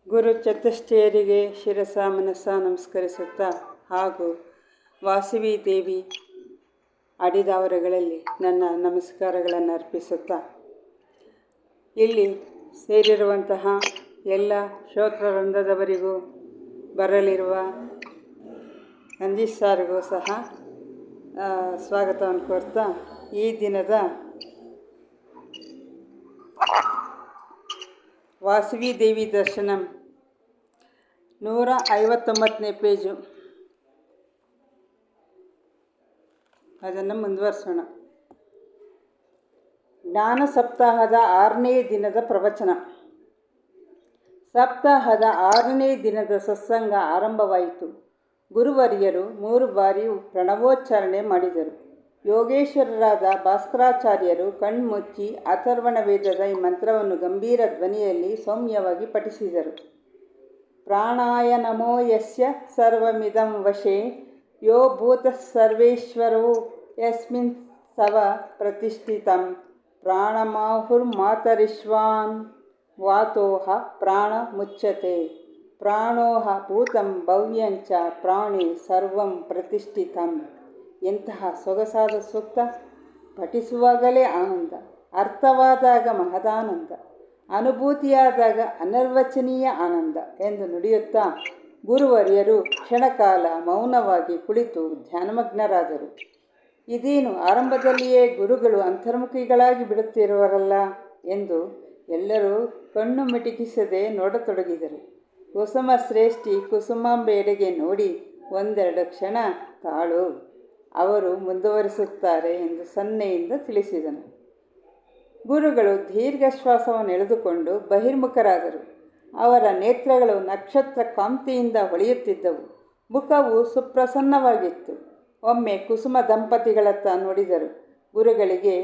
ಗುರು ಚತುಷ್ಟಯರಿಗೆ ಶಿರಸ ಮನಸ್ಸ ನಮಸ್ಕರಿಸುತ್ತಾ ಹಾಗೂ ವಾಸವಿ ದೇವಿ ಅಡಿದಾವರಗಳಲ್ಲಿ ನನ್ನ ನಮಸ್ಕಾರಗಳನ್ನು ಅರ್ಪಿಸುತ್ತಾ ಇಲ್ಲಿ ಸೇರಿರುವಂತಹ ಎಲ್ಲ ಶ್ರೋತೃವೃಂದದವರಿಗೂ ಬರಲಿರುವ ನಂದೀಶ್ ಸಾರಿಗೂ ಸಹ ಸ್ವಾಗತವನ್ನು ಕೋರ್ತಾ ಈ ದಿನದ ವಾಸವಿ ದೇವಿ ದರ್ಶನಂ 159ನೇ ಪೇಜು. ಅದನ್ನು ಮುಂದುವರಿಸೋಣ. ಜ್ಞಾನ ಸಪ್ತಾಹದ 6ನೇ ದಿನದ ಪ್ರವಚನ. ಸಪ್ತಾಹದ 6ನೇ ದಿನದ ಸತ್ಸಂಗ ಆರಂಭವಾಯಿತು. ಗುರುವರಿಯರು 3 ಬಾರಿ ಪ್ರಣವೋಚ್ಚಾರಣೆ ಮಾಡಿದರು. ಯೋಗೇಶ್ವರರಾದ ಭಾಸ್ಕರಾಚಾರ್ಯರು ಕಣ್ಮುಚ್ಚಿ ಅಥರ್ವಣ ವೇದದ ಈ ಮಂತ್ರವನ್ನು ಗಂಭೀರ ಧ್ವನಿಯಲ್ಲಿ ಸೌಮ್ಯವಾಗಿ ಪಠಿಸಿದರು. ಪ್ರಾಣಾಯ ನಮೋ ಯಸ್ಯ ಸರ್ವಮಿದಂ ವಶೇ ಯೋ ಭೂತಃ ಸರ್ವೇಶ್ವರೋ ಯಸ್ಮಿನ್ ಸವ ಪ್ರತಿಷ್ಠಿತಂ ಪ್ರಾಣಮಾಹುರ್ಮಾತರಿಶ್ವಾನ್ ವಾತೋಹ ಪ್ರಾಣ ಮುಚ್ಯತೆ ಪ್ರಾಣೋಹ ಭೂತಂ ಭವ್ಯಂಚ ಪ್ರಾಣಿ ಸರ್ವಂ ಪ್ರತಿಷ್ಠಿತಂ. ಎಂತಹ ಸೊಗಸಾದ ಸೂಕ್ತ! ಪಠಿಸುವಾಗಲೇ ಆನಂದ, ಅರ್ಥವಾದಾಗ ಮಹದಾನಂದ, ಅನುಭೂತಿಯಾದಾಗ ಅನಿರ್ವಚನೀಯ ಆನಂದ ಎಂದು ನುಡಿಯುತ್ತಾ ಗುರುವರಿಯರು ಕ್ಷಣಕಾಲ ಮೌನವಾಗಿ ಕುಳಿತು ಧ್ಯಾನಮಗ್ನರಾದರು. ಇದೇನು ಆರಂಭದಲ್ಲಿಯೇ ಗುರುಗಳು ಅಂತರ್ಮುಖಿಗಳಾಗಿ ಬಿಡುತ್ತಿರುವರಲ್ಲ ಎಂದು ಎಲ್ಲರೂ ಕಣ್ಣು ಮಿಟುಕಿಸದೆ ನೋಡತೊಡಗಿದರು. ಕುಸುಮ ಶ್ರೇಷ್ಠಿ ಕುಸುಮಾಂಬೆಯೆಡೆಗೆ ನೋಡಿ ಒಂದೆರಡು ಕ್ಷಣ ತಾಳು, ಅವರು ಮುಂದುವರಿಸುತ್ತಾರೆ ಎಂದು ಸನ್ನೆಯಿಂದ ತಿಳಿಸಿದನು. ಗುರುಗಳು ದೀರ್ಘ ಶ್ವಾಸವನ್ನು ಎಳೆದುಕೊಂಡು ಬಹಿರ್ಮುಖರಾದರು. ಅವರ ನೇತ್ರಗಳು ನಕ್ಷತ್ರ ಕಾಂತಿಯಿಂದ ಹೊಳೆಯುತ್ತಿದ್ದವು. ಮುಖವು ಸುಪ್ರಸನ್ನವಾಗಿತ್ತು. ಒಮ್ಮೆ ಕುಸುಮ ದಂಪತಿಗಳತ್ತ ನೋಡಿದರು. ಗುರುಗಳಿಗೆ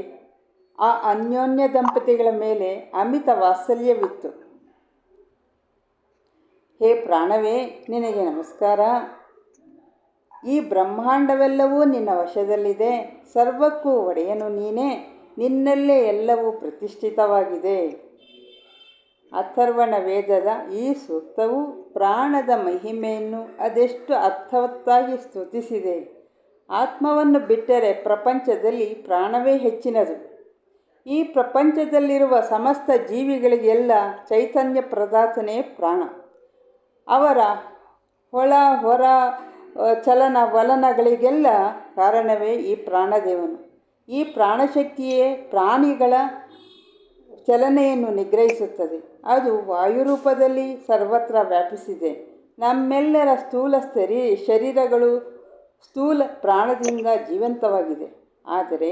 ಆ ಅನ್ಯೋನ್ಯ ದಂಪತಿಗಳ ಮೇಲೆ ಅಮಿತ ವಾತ್ಸಲ್ಯವಿತ್ತು. ಹೇ ಪ್ರಾಣವೇ, ನಿನಗೆ ನಮಸ್ಕಾರ. ಈ ಬ್ರಹ್ಮಾಂಡವೆಲ್ಲವೂ ನಿನ್ನ ವಶದಲ್ಲಿದೆ. ಸರ್ವಕ್ಕೂ ಒಡೆಯನು ನೀನೇ. ನಿನ್ನಲ್ಲೇ ಎಲ್ಲವೂ ಪ್ರತಿಷ್ಠಿತವಾಗಿದೆ. ಅಥರ್ವಣ ವೇದದ ಈ ಸೂಕ್ತವು ಪ್ರಾಣದ ಮಹಿಮೆಯನ್ನು ಅದೆಷ್ಟು ಅರ್ಥವತ್ತಾಗಿ ಸ್ತುತಿಸಿದೆ. ಆತ್ಮವನ್ನು ಬಿಟ್ಟರೆ ಪ್ರಪಂಚದಲ್ಲಿ ಪ್ರಾಣವೇ ಹೆಚ್ಚಿನದು. ಈ ಪ್ರಪಂಚದಲ್ಲಿರುವ ಸಮಸ್ತ ಜೀವಿಗಳಿಗೆಲ್ಲ ಚೈತನ್ಯ ಪ್ರದಾತನೇ ಪ್ರಾಣ. ಅವರ ಒಳ ಹೊರ ಚಲನ ವಲನಗಳಿಗೆಲ್ಲ ಕಾರಣವೇ ಈ ಪ್ರಾಣದೇವನು. ಈ ಪ್ರಾಣಶಕ್ತಿಯೇ ಪ್ರಾಣಿಗಳ ಚಲನೆಯನ್ನು ನಿಗ್ರಹಿಸುತ್ತದೆ. ಅದು ವಾಯುರೂಪದಲ್ಲಿ ಸರ್ವತ್ರ ವ್ಯಾಪಿಸಿದೆ. ನಮ್ಮೆಲ್ಲರ ಸ್ಥೂಲ ಶರೀರಗಳು ಸ್ಥೂಲ ಪ್ರಾಣದಿಂದ ಜೀವಂತವಾಗಿದೆ. ಆದರೆ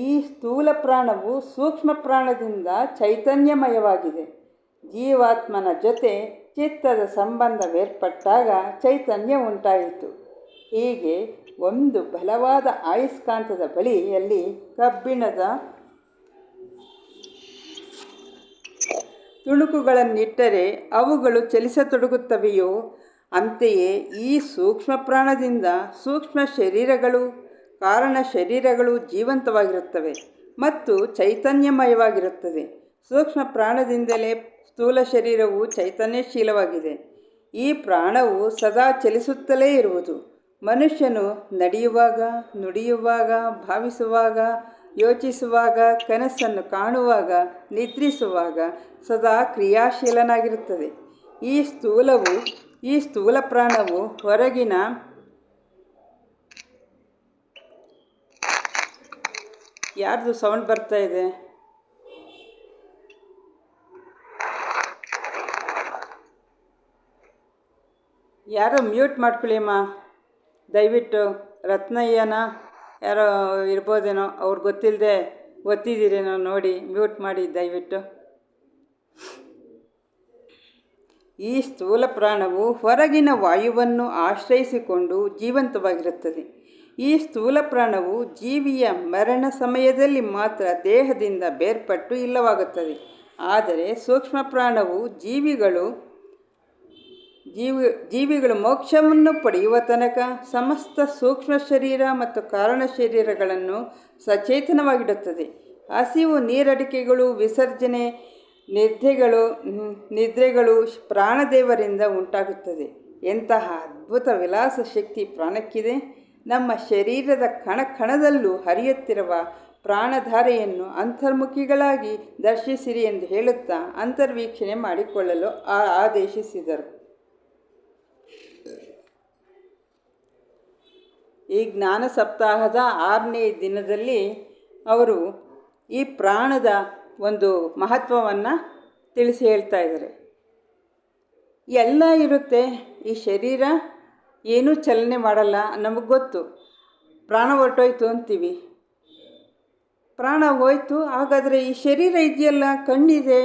ಈ ಸ್ಥೂಲ ಪ್ರಾಣವು ಸೂಕ್ಷ್ಮ ಪ್ರಾಣದಿಂದ ಚೈತನ್ಯಮಯವಾಗಿದೆ. ಜೀವಾತ್ಮನ ಜೊತೆ ಚಿತ್ತದ ಸಂಬಂಧವೇರ್ಪಟ್ಟಾಗ ಚೈತನ್ಯ ಉಂಟಾಯಿತು. ಹೀಗೆ ಒಂದು ಬಲವಾದ ಆಯಸ್ಕಾಂತದ ಬಳಿಯಲ್ಲಿ ಕಬ್ಬಿಣದ ತುಣುಕುಗಳನ್ನಿಟ್ಟರೆ ಅವುಗಳು ಚಲಿಸತೊಡಗುತ್ತವೆಯೋ ಅಂತೆಯೇ ಈ ಸೂಕ್ಷ್ಮ ಪ್ರಾಣದಿಂದ ಸೂಕ್ಷ್ಮ ಶರೀರಗಳು, ಕಾರಣ ಶರೀರಗಳು ಜೀವಂತವಾಗಿರುತ್ತವೆ ಮತ್ತು ಚೈತನ್ಯಮಯವಾಗಿರುತ್ತದೆ. ಸೂಕ್ಷ್ಮ ಪ್ರಾಣದಿಂದಲೇ ಸ್ಥೂಲ ಶರೀರವು ಚೈತನ್ಯಶೀಲವಾಗಿದೆ. ಈ ಪ್ರಾಣವು ಸದಾ ಚಲಿಸುತ್ತಲೇ ಇರುವುದು. ಮನುಷ್ಯನು ನಡೆಯುವಾಗ, ನುಡಿಯುವಾಗ, ಭಾವಿಸುವಾಗ, ಯೋಚಿಸುವಾಗ, ಕನಸನ್ನು ಕಾಣುವಾಗ, ನಿದ್ರಿಸುವಾಗ ಸದಾ ಕ್ರಿಯಾಶೀಲನಾಗಿರುತ್ತದೆ. ಈ ಸ್ಥೂಲ ಪ್ರಾಣವು ಹೊರಗಿನ ಯಾರ್ದು ಸೌಂಡ್ ಬರ್ತಾ ಇದೆ? ಯಾರೋ ಮ್ಯೂಟ್ ಮಾಡ್ಕೊಳ್ಳಿಯಮ್ಮ ದಯವಿಟ್ಟು. ರತ್ನಯ್ಯನ ಯಾರೋ ಇರ್ಬೋದೇನೋ, ಅವ್ರು ಗೊತ್ತಿಲ್ಲದೆ ಒತ್ತಿದ್ದೀರೇನೋ ನೋಡಿ ಮ್ಯೂಟ್ ಮಾಡಿ ದಯವಿಟ್ಟು. ಈ ಸ್ಥೂಲ ಪ್ರಾಣವು ಹೊರಗಿನ ವಾಯುವನ್ನು ಆಶ್ರಯಿಸಿಕೊಂಡು ಜೀವಂತವಾಗಿರುತ್ತದೆ. ಈ ಸ್ಥೂಲ ಪ್ರಾಣವು ಜೀವಿಯ ಮರಣ ಸಮಯದಲ್ಲಿ ಮಾತ್ರ ದೇಹದಿಂದ ಬೇರ್ಪಟ್ಟು ಇಲ್ಲವಾಗುತ್ತದೆ. ಆದರೆ ಸೂಕ್ಷ್ಮ ಪ್ರಾಣವು ಜೀವಿಗಳು ಮೋಕ್ಷವನ್ನು ಪಡೆಯುವ ತನಕ ಸಮಸ್ತ ಸೂಕ್ಷ್ಮ ಶರೀರ ಮತ್ತು ಕಾರಣ ಶರೀರಗಳನ್ನು ಸಚೇತನವಾಗಿಡುತ್ತದೆ. ಹಸಿವು, ನೀರಡಿಕೆಗಳು, ವಿಸರ್ಜನೆ ನಿದ್ರೆಗಳು ಪ್ರಾಣದೇವರಿಂದ ಉಂಟಾಗುತ್ತದೆ. ಎಂತಹ ಅದ್ಭುತ ವಿಲಾಸ ಶಕ್ತಿ ಪ್ರಾಣಕ್ಕಿದೆ! ನಮ್ಮ ಶರೀರದ ಕಣ ಕಣದಲ್ಲೂ ಹರಿಯುತ್ತಿರುವ ಪ್ರಾಣಧಾರೆಯನ್ನು ಅಂತರ್ಮುಖಿಗಳಾಗಿ ದರ್ಶಿಸಿರಿ ಎಂದು ಹೇಳುತ್ತಾ ಅಂತರ್ವೀಕ್ಷಣೆ ಮಾಡಿಕೊಳ್ಳಲು ಆದೇಶಿಸಿದರು. ಈ ಜ್ಞಾನ ಸಪ್ತಾಹದ 6ನೇ ದಿನದಲ್ಲಿ ಅವರು ಈ ಪ್ರಾಣದ ಒಂದು ಮಹತ್ವವನ್ನು ತಿಳಿಸಿ ಹೇಳ್ತಾ ಇದ್ದಾರೆ. ಎಲ್ಲ ಇರುತ್ತೆ, ಈ ಶರೀರ ಏನೂ ಚಲನೆ ಮಾಡಲ್ಲ, ನಮಗೆ ಗೊತ್ತು. ಪ್ರಾಣ ಹೊರಟೋಯ್ತು ಅಂತೀವಿ, ಪ್ರಾಣ ಹೋಯ್ತು. ಹಾಗಾದರೆ ಈ ಶರೀರ ಇದೆಯಲ್ಲ, ಕಣ್ಣಿದೆ,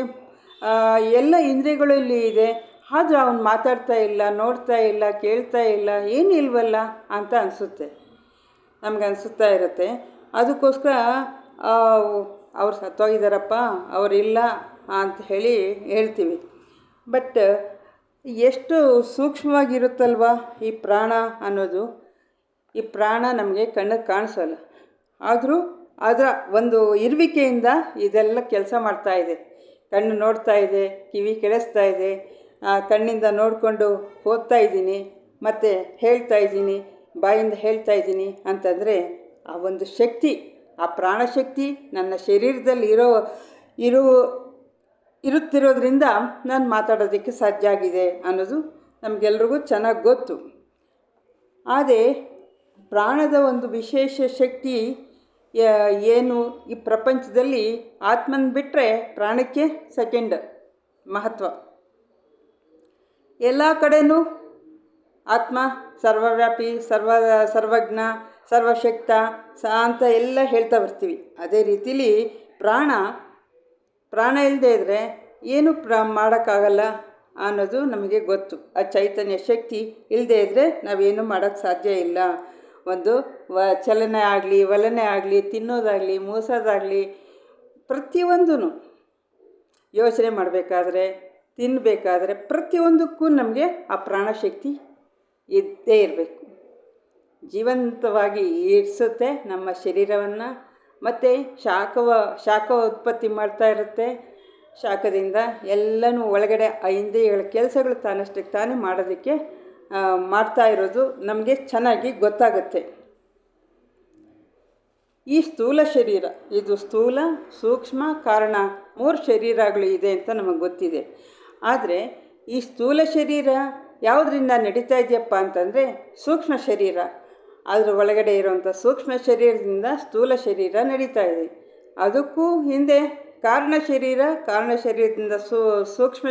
ಎಲ್ಲ ಇಂದ್ರಿಯಗಳಲ್ಲಿ ಇದೆ, ಆದರೂ ಅವನು ಮಾತಾಡ್ತಾ ಇಲ್ಲ, ನೋಡ್ತಾ ಇಲ್ಲ, ಕೇಳ್ತಾ ಇಲ್ಲ, ಏನೂ ಇಲ್ವಲ್ಲ ಅಂತ ಅನಿಸುತ್ತೆ, ನಮ್ಗೆ ಅನಿಸುತ್ತಾ ಇರುತ್ತೆ. ಅದಕ್ಕೋಸ್ಕರ ಅವ್ರು ಸತ್ತೋಗಿದ್ದಾರಪ್ಪ, ಅವರಿಲ್ಲ ಅಂತ ಹೇಳ್ತೀವಿ. ಬಟ್ ಎಷ್ಟು ಸೂಕ್ಷ್ಮವಾಗಿರುತ್ತಲ್ವ ಈ ಪ್ರಾಣ ಅನ್ನೋದು. ಈ ಪ್ರಾಣ ನಮಗೆ ಕಣ್ಣಿಗೆ ಕಾಣಿಸೋಲ್ಲ, ಆದರೂ ಅದರ ಒಂದು ಇರುವಿಕೆಯಿಂದ ಇದೆಲ್ಲ ಕೆಲಸ ಮಾಡ್ತಾಯಿದೆ. ಕಣ್ಣು ನೋಡ್ತಾ ಇದೆ, ಕಿವಿ ಕೇಳಿಸ್ತಾ ಇದೆ, ಕಣ್ಣಿಂದ ನೋಡಿಕೊಂಡು ಓದ್ತಾ ಇದ್ದೀನಿ, ಮತ್ತು ಹೇಳ್ತಾ ಇದ್ದೀನಿ, ಬಾಯಿಂದ ಹೇಳ್ತಾ ಇದ್ದೀನಿ ಅಂತಂದರೆ ಆ ಒಂದು ಶಕ್ತಿ, ಆ ಪ್ರಾಣಶಕ್ತಿ ನನ್ನ ಶರೀರದಲ್ಲಿ ಇರುತ್ತಿರೋದ್ರಿಂದ ನಾನು ಮಾತಾಡೋದಕ್ಕೆ ಸಾಧ್ಯ ಆಗಿದೆ ಅನ್ನೋದು ನಮಗೆಲ್ರಿಗೂ ಚೆನ್ನಾಗಿ ಗೊತ್ತು. ಆದರೆ ಪ್ರಾಣದ ಒಂದು ವಿಶೇಷ ಶಕ್ತಿ ಏನು, ಈ ಪ್ರಪಂಚದಲ್ಲಿ ಆತ್ಮನ ಬಿಟ್ಟರೆ ಪ್ರಾಣಕ್ಕೆ ಸೆಕೆಂಡ್ ಮಹತ್ವ. ಎಲ್ಲ ಕಡೆಯೂ ಆತ್ಮ ಸರ್ವವ್ಯಾಪಿ, ಸರ್ವಜ್ಞ, ಸರ್ವಶಕ್ತ ಅಂತ ಎಲ್ಲ ಹೇಳ್ತಾ ಬರ್ತೀವಿ. ಅದೇ ರೀತಿಲಿ ಪ್ರಾಣ ಇಲ್ಲದೆ ಇದ್ದರೆ ಏನು ಮಾಡೋಕ್ಕಾಗಲ್ಲ ಅನ್ನೋದು ನಮಗೆ ಗೊತ್ತು. ಆ ಚೈತನ್ಯ ಶಕ್ತಿ ಇಲ್ಲದೆ ಇದ್ದರೆ ನಾವೇನು ಮಾಡೋಕ್ಕೆ ಸಾಧ್ಯ ಇಲ್ಲ. ಒಂದು ಚಲನೆ ಆಗಲಿ, ವಲನೆ ಆಗಲಿ, ತಿನ್ನೋದಾಗಲಿ, ಮೂಸೋದಾಗಲಿ, ಪ್ರತಿಯೊಂದೂ ಯೋಚನೆ ಮಾಡಬೇಕಾದ್ರೆ, ತಿನ್ನಬೇಕಾದ್ರೆ, ಪ್ರತಿಯೊಂದಕ್ಕೂ ನಮಗೆ ಆ ಪ್ರಾಣಶಕ್ತಿ ಇದ್ದೇ ಇರಬೇಕು. ಜೀವಂತವಾಗಿ ಇರಿಸುತ್ತೆ ನಮ್ಮ ಶರೀರವನ್ನು. ಮತ್ತು ಶಾಖ ಉತ್ಪತ್ತಿ ಮಾಡ್ತಾ ಇರುತ್ತೆ. ಶಾಖದಿಂದ ಎಲ್ಲನೂ ಒಳಗಡೆ ಆ ಇಂದ್ರಿಯಗಳ ಕೆಲಸಗಳು ತಾನಷ್ಟಕ್ಕೆ ತಾನೇ ಮಾಡೋದಕ್ಕೆ ಮಾಡ್ತಾ ಇರೋದು ನಮಗೆ ಚೆನ್ನಾಗಿ ಗೊತ್ತಾಗುತ್ತೆ. ಈ ಸ್ಥೂಲ ಶರೀರ, ಇದು ಸ್ಥೂಲ, ಸೂಕ್ಷ್ಮ, ಕಾರಣ 3 ಶರೀರಗಳು ಇದೆ ಅಂತ ನಮಗೆ ಗೊತ್ತಿದೆ. ಆದರೆ ಈ ಸ್ಥೂಲ ಶರೀರ ಯಾವುದರಿಂದ ನಡೀತಾ ಇದೆಯಪ್ಪ ಅಂತಂದರೆ ಸೂಕ್ಷ್ಮ ಶರೀರ. ಅದರ ಒಳಗಡೆ ಇರುವಂಥ ಸೂಕ್ಷ್ಮ ಶರೀರದಿಂದ ಸ್ಥೂಲ ಶರೀರ ನಡೀತಾ ಇದೆ. ಅದಕ್ಕೂ ಹಿಂದೆ ಕಾರಣ ಶರೀರದಿಂದ ಸೂಕ್ಷ್ಮ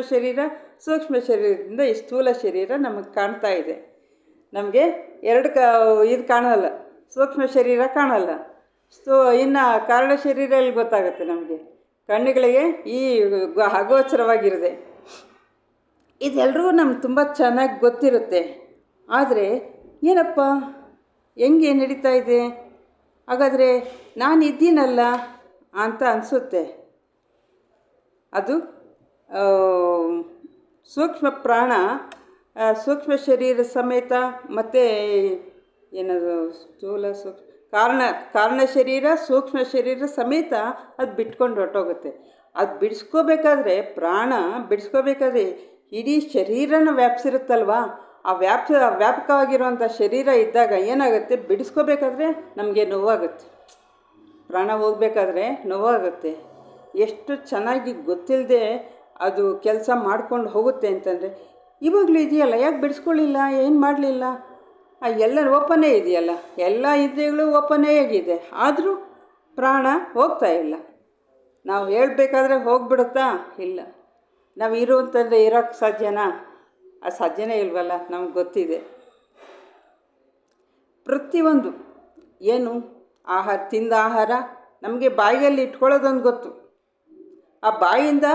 ಶರೀರದಿಂದ ಈ ಸ್ಥೂಲ ಶರೀರ ನಮಗೆ ಕಾಣ್ತಾ ಇದೆ. ನಮಗೆ ಇದು ಕಾಣಲ್ಲ, ಸೂಕ್ಷ್ಮ ಶರೀರ ಕಾಣಲ್ಲ. ಇನ್ನು ಕಾರಣ ಶರೀರ ಎಲ್ಲಿ ಗೊತ್ತಾಗುತ್ತೆ ನಮಗೆ? ಕಣ್ಣುಗಳಿಗೆ ಈ ಅಗೋಚರವಾಗಿರುತ್ತೆ. ಇದೆಲ್ಲರೂ ನಮ್ಗೆ ತುಂಬ ಚೆನ್ನಾಗಿ ಗೊತ್ತಿರುತ್ತೆ. ಆದರೆ ಏನಪ್ಪ, ಹೆಂಗೆ ನಡೀತಾ ಇದೆ? ಹಾಗಾದರೆ ನಾನು ಇದ್ದೀನಲ್ಲ ಅಂತ ಅನಿಸುತ್ತೆ. ಅದು ಸೂಕ್ಷ್ಮ ಪ್ರಾಣ, ಸೂಕ್ಷ್ಮ ಶರೀರ ಸಮೇತ, ಮತ್ತು ಏನದು ಸ್ಥೂಲ ಕಾರಣ ಶರೀರ, ಸೂಕ್ಷ್ಮ ಶರೀರ ಸಮೇತ ಅದು ಬಿಟ್ಕೊಂಡು ಹೊರಟೋಗುತ್ತೆ. ಅದು ಬಿಡಿಸ್ಕೋಬೇಕಾದ್ರೆ, ಪ್ರಾಣ ಬಿಡಿಸ್ಕೋಬೇಕಾದ್ರೆ ಇಡೀ ಶರೀರನ ವ್ಯಾಪಿಸಿರುತ್ತಲ್ವ. ಆ ವ್ಯಾಪಕವಾಗಿರುವಂಥ ಶರೀರ ಇದ್ದಾಗ ಏನಾಗುತ್ತೆ, ಬಿಡಿಸ್ಕೋಬೇಕಾದ್ರೆ ನಮಗೆ ನೋವಾಗುತ್ತೆ. ಪ್ರಾಣ ಹೋಗಬೇಕಾದ್ರೆ ನೋವಾಗುತ್ತೆ. ಎಷ್ಟು ಚೆನ್ನಾಗಿ ಗೊತ್ತಿಲ್ಲದೆ ಅದು ಕೆಲಸ ಮಾಡ್ಕೊಂಡು ಹೋಗುತ್ತೆ ಅಂತಂದರೆ, ಇವಾಗಲೂ ಇದೆಯಲ್ಲ, ಯಾಕೆ ಬಿಡಿಸ್ಕೊಳ್ಳಿಲ್ಲ, ಏನು ಮಾಡಲಿಲ್ಲ? ಎಲ್ಲ ಓಪನೇ ಇದೆಯಲ್ಲ, ಎಲ್ಲ ಇಂದ್ರಿಯಗಳು ಓಪನೇ ಆಗಿದೆ, ಆದರೂ ಪ್ರಾಣ ಹೋಗ್ತಾ ಇಲ್ಲ. ನಾವು ಹೇಳಬೇಕಾದ್ರೆ ಹೋಗ್ಬಿಡುತ್ತಾ? ಇಲ್ಲ. ನಾವು ಇರು ಅಂತಂದರೆ ಇರೋಕ್ಕೆ ಸಾಧ್ಯನಾ? ಆ ಸಾಧ್ಯನೇ ಇಲ್ವಲ್ಲ, ನಮ್ಗೆ ಗೊತ್ತಿದೆ. ಪ್ರತಿಯೊಂದು ಏನು ತಿಂದ ಆಹಾರ ನಮಗೆ ಬಾಯಿಯಲ್ಲಿ ಇಟ್ಕೊಳ್ಳೋದೊಂದು ಗೊತ್ತು. ಆ ಬಾಯಿಂದ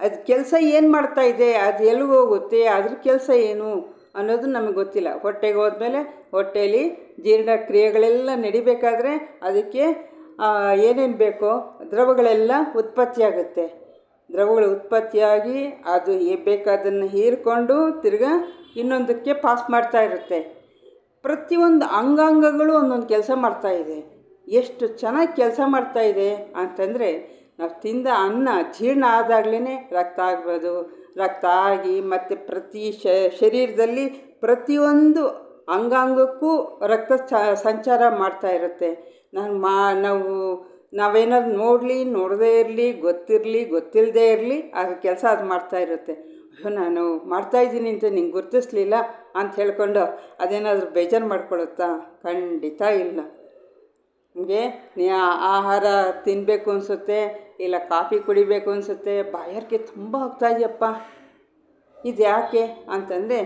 ಅದು ಕೆಲಸ ಏನು ಮಾಡ್ತಾ ಇದೆ, ಅದು ಎಲ್ಲಿಗೆ ಹೋಗುತ್ತೆ, ಅದ್ರ ಕೆಲಸ ಏನು ಅನ್ನೋದು ನಮಗೆ ಗೊತ್ತಿಲ್ಲ. ಹೊಟ್ಟೆಗೆ ಹೋದ್ಮೇಲೆ ಹೊಟ್ಟೆಯಲ್ಲಿ ಜೀರ್ಣಕ್ರಿಯೆಗಳೆಲ್ಲ ನಡಿಬೇಕಾದ್ರೆ ಅದಕ್ಕೆ ಏನೇನು ಬೇಕೋ ದ್ರವಗಳೆಲ್ಲ ಉತ್ಪತ್ತಿಯಾಗುತ್ತೆ. ದ್ರವಗಳು ಉತ್ಪತ್ತಿಯಾಗಿ ಅದು ಬೇಕಾದನ್ನು ಹೀರಿಕೊಂಡು ತಿರ್ಗಾ ಇನ್ನೊಂದಕ್ಕೆ ಪಾಸ್ ಮಾಡ್ತಾ ಇರುತ್ತೆ. ಪ್ರತಿಯೊಂದು ಅಂಗಾಂಗಗಳು ಒಂದೊಂದು ಕೆಲಸ ಮಾಡ್ತಾಯಿದೆ. ಎಷ್ಟು ಚೆನ್ನಾಗಿ ಕೆಲಸ ಮಾಡ್ತಾಯಿದೆ ಅಂತಂದರೆ ನಾವು ತಿಂದ ಅನ್ನ ಜೀರ್ಣ ಆದಾಗಲೇ ರಕ್ತ ಆಗ್ಬೋದು. ರಕ್ತ ಆಗಿ ಮತ್ತು ಪ್ರತಿ ಶರೀರದಲ್ಲಿ ಪ್ರತಿಯೊಂದು ಅಂಗಾಂಗಕ್ಕೂ ರಕ್ತ ಸಂಚಾರ ಮಾಡ್ತಾ ಇರುತ್ತೆ. ನಾವು ನಾವೇನಾದ್ರು ನೋಡಲಿ ನೋಡದೇ ಇರಲಿ, ಗೊತ್ತಿರಲಿ ಗೊತ್ತಿಲ್ಲದೇ ಇರಲಿ, ಅದ್ರ ಕೆಲಸ ಅದು ಮಾಡ್ತಾ ಇರುತ್ತೆ. ಅಯ್ಯೋ ನಾನು ಮಾಡ್ತಾಯಿದ್ದೀನಿ ಅಂತ ನಿಂಗೆ ಗುರ್ತಿಸ್ಲಿಲ್ಲ ಅಂತ ಹೇಳ್ಕೊಂಡು ಅದೇನಾದರೂ ಬೇಜಾರು ಮಾಡ್ಕೊಳ್ಳುತ್ತಾ? ಖಂಡಿತ ಇಲ್ಲ. ನಿಮಗೆ ಆಹಾರ ತಿನ್ನಬೇಕು ಅನಿಸುತ್ತೆ, ಇಲ್ಲ ಕಾಫಿ ಕುಡಿಬೇಕು ಅನಿಸುತ್ತೆ, ಬಾಯಾರಿಕೆ ತುಂಬ ಆಗ್ತಾಯಿದೆಯಪ್ಪ, ಇದು ಯಾಕೆ ಅಂತಂದರೆ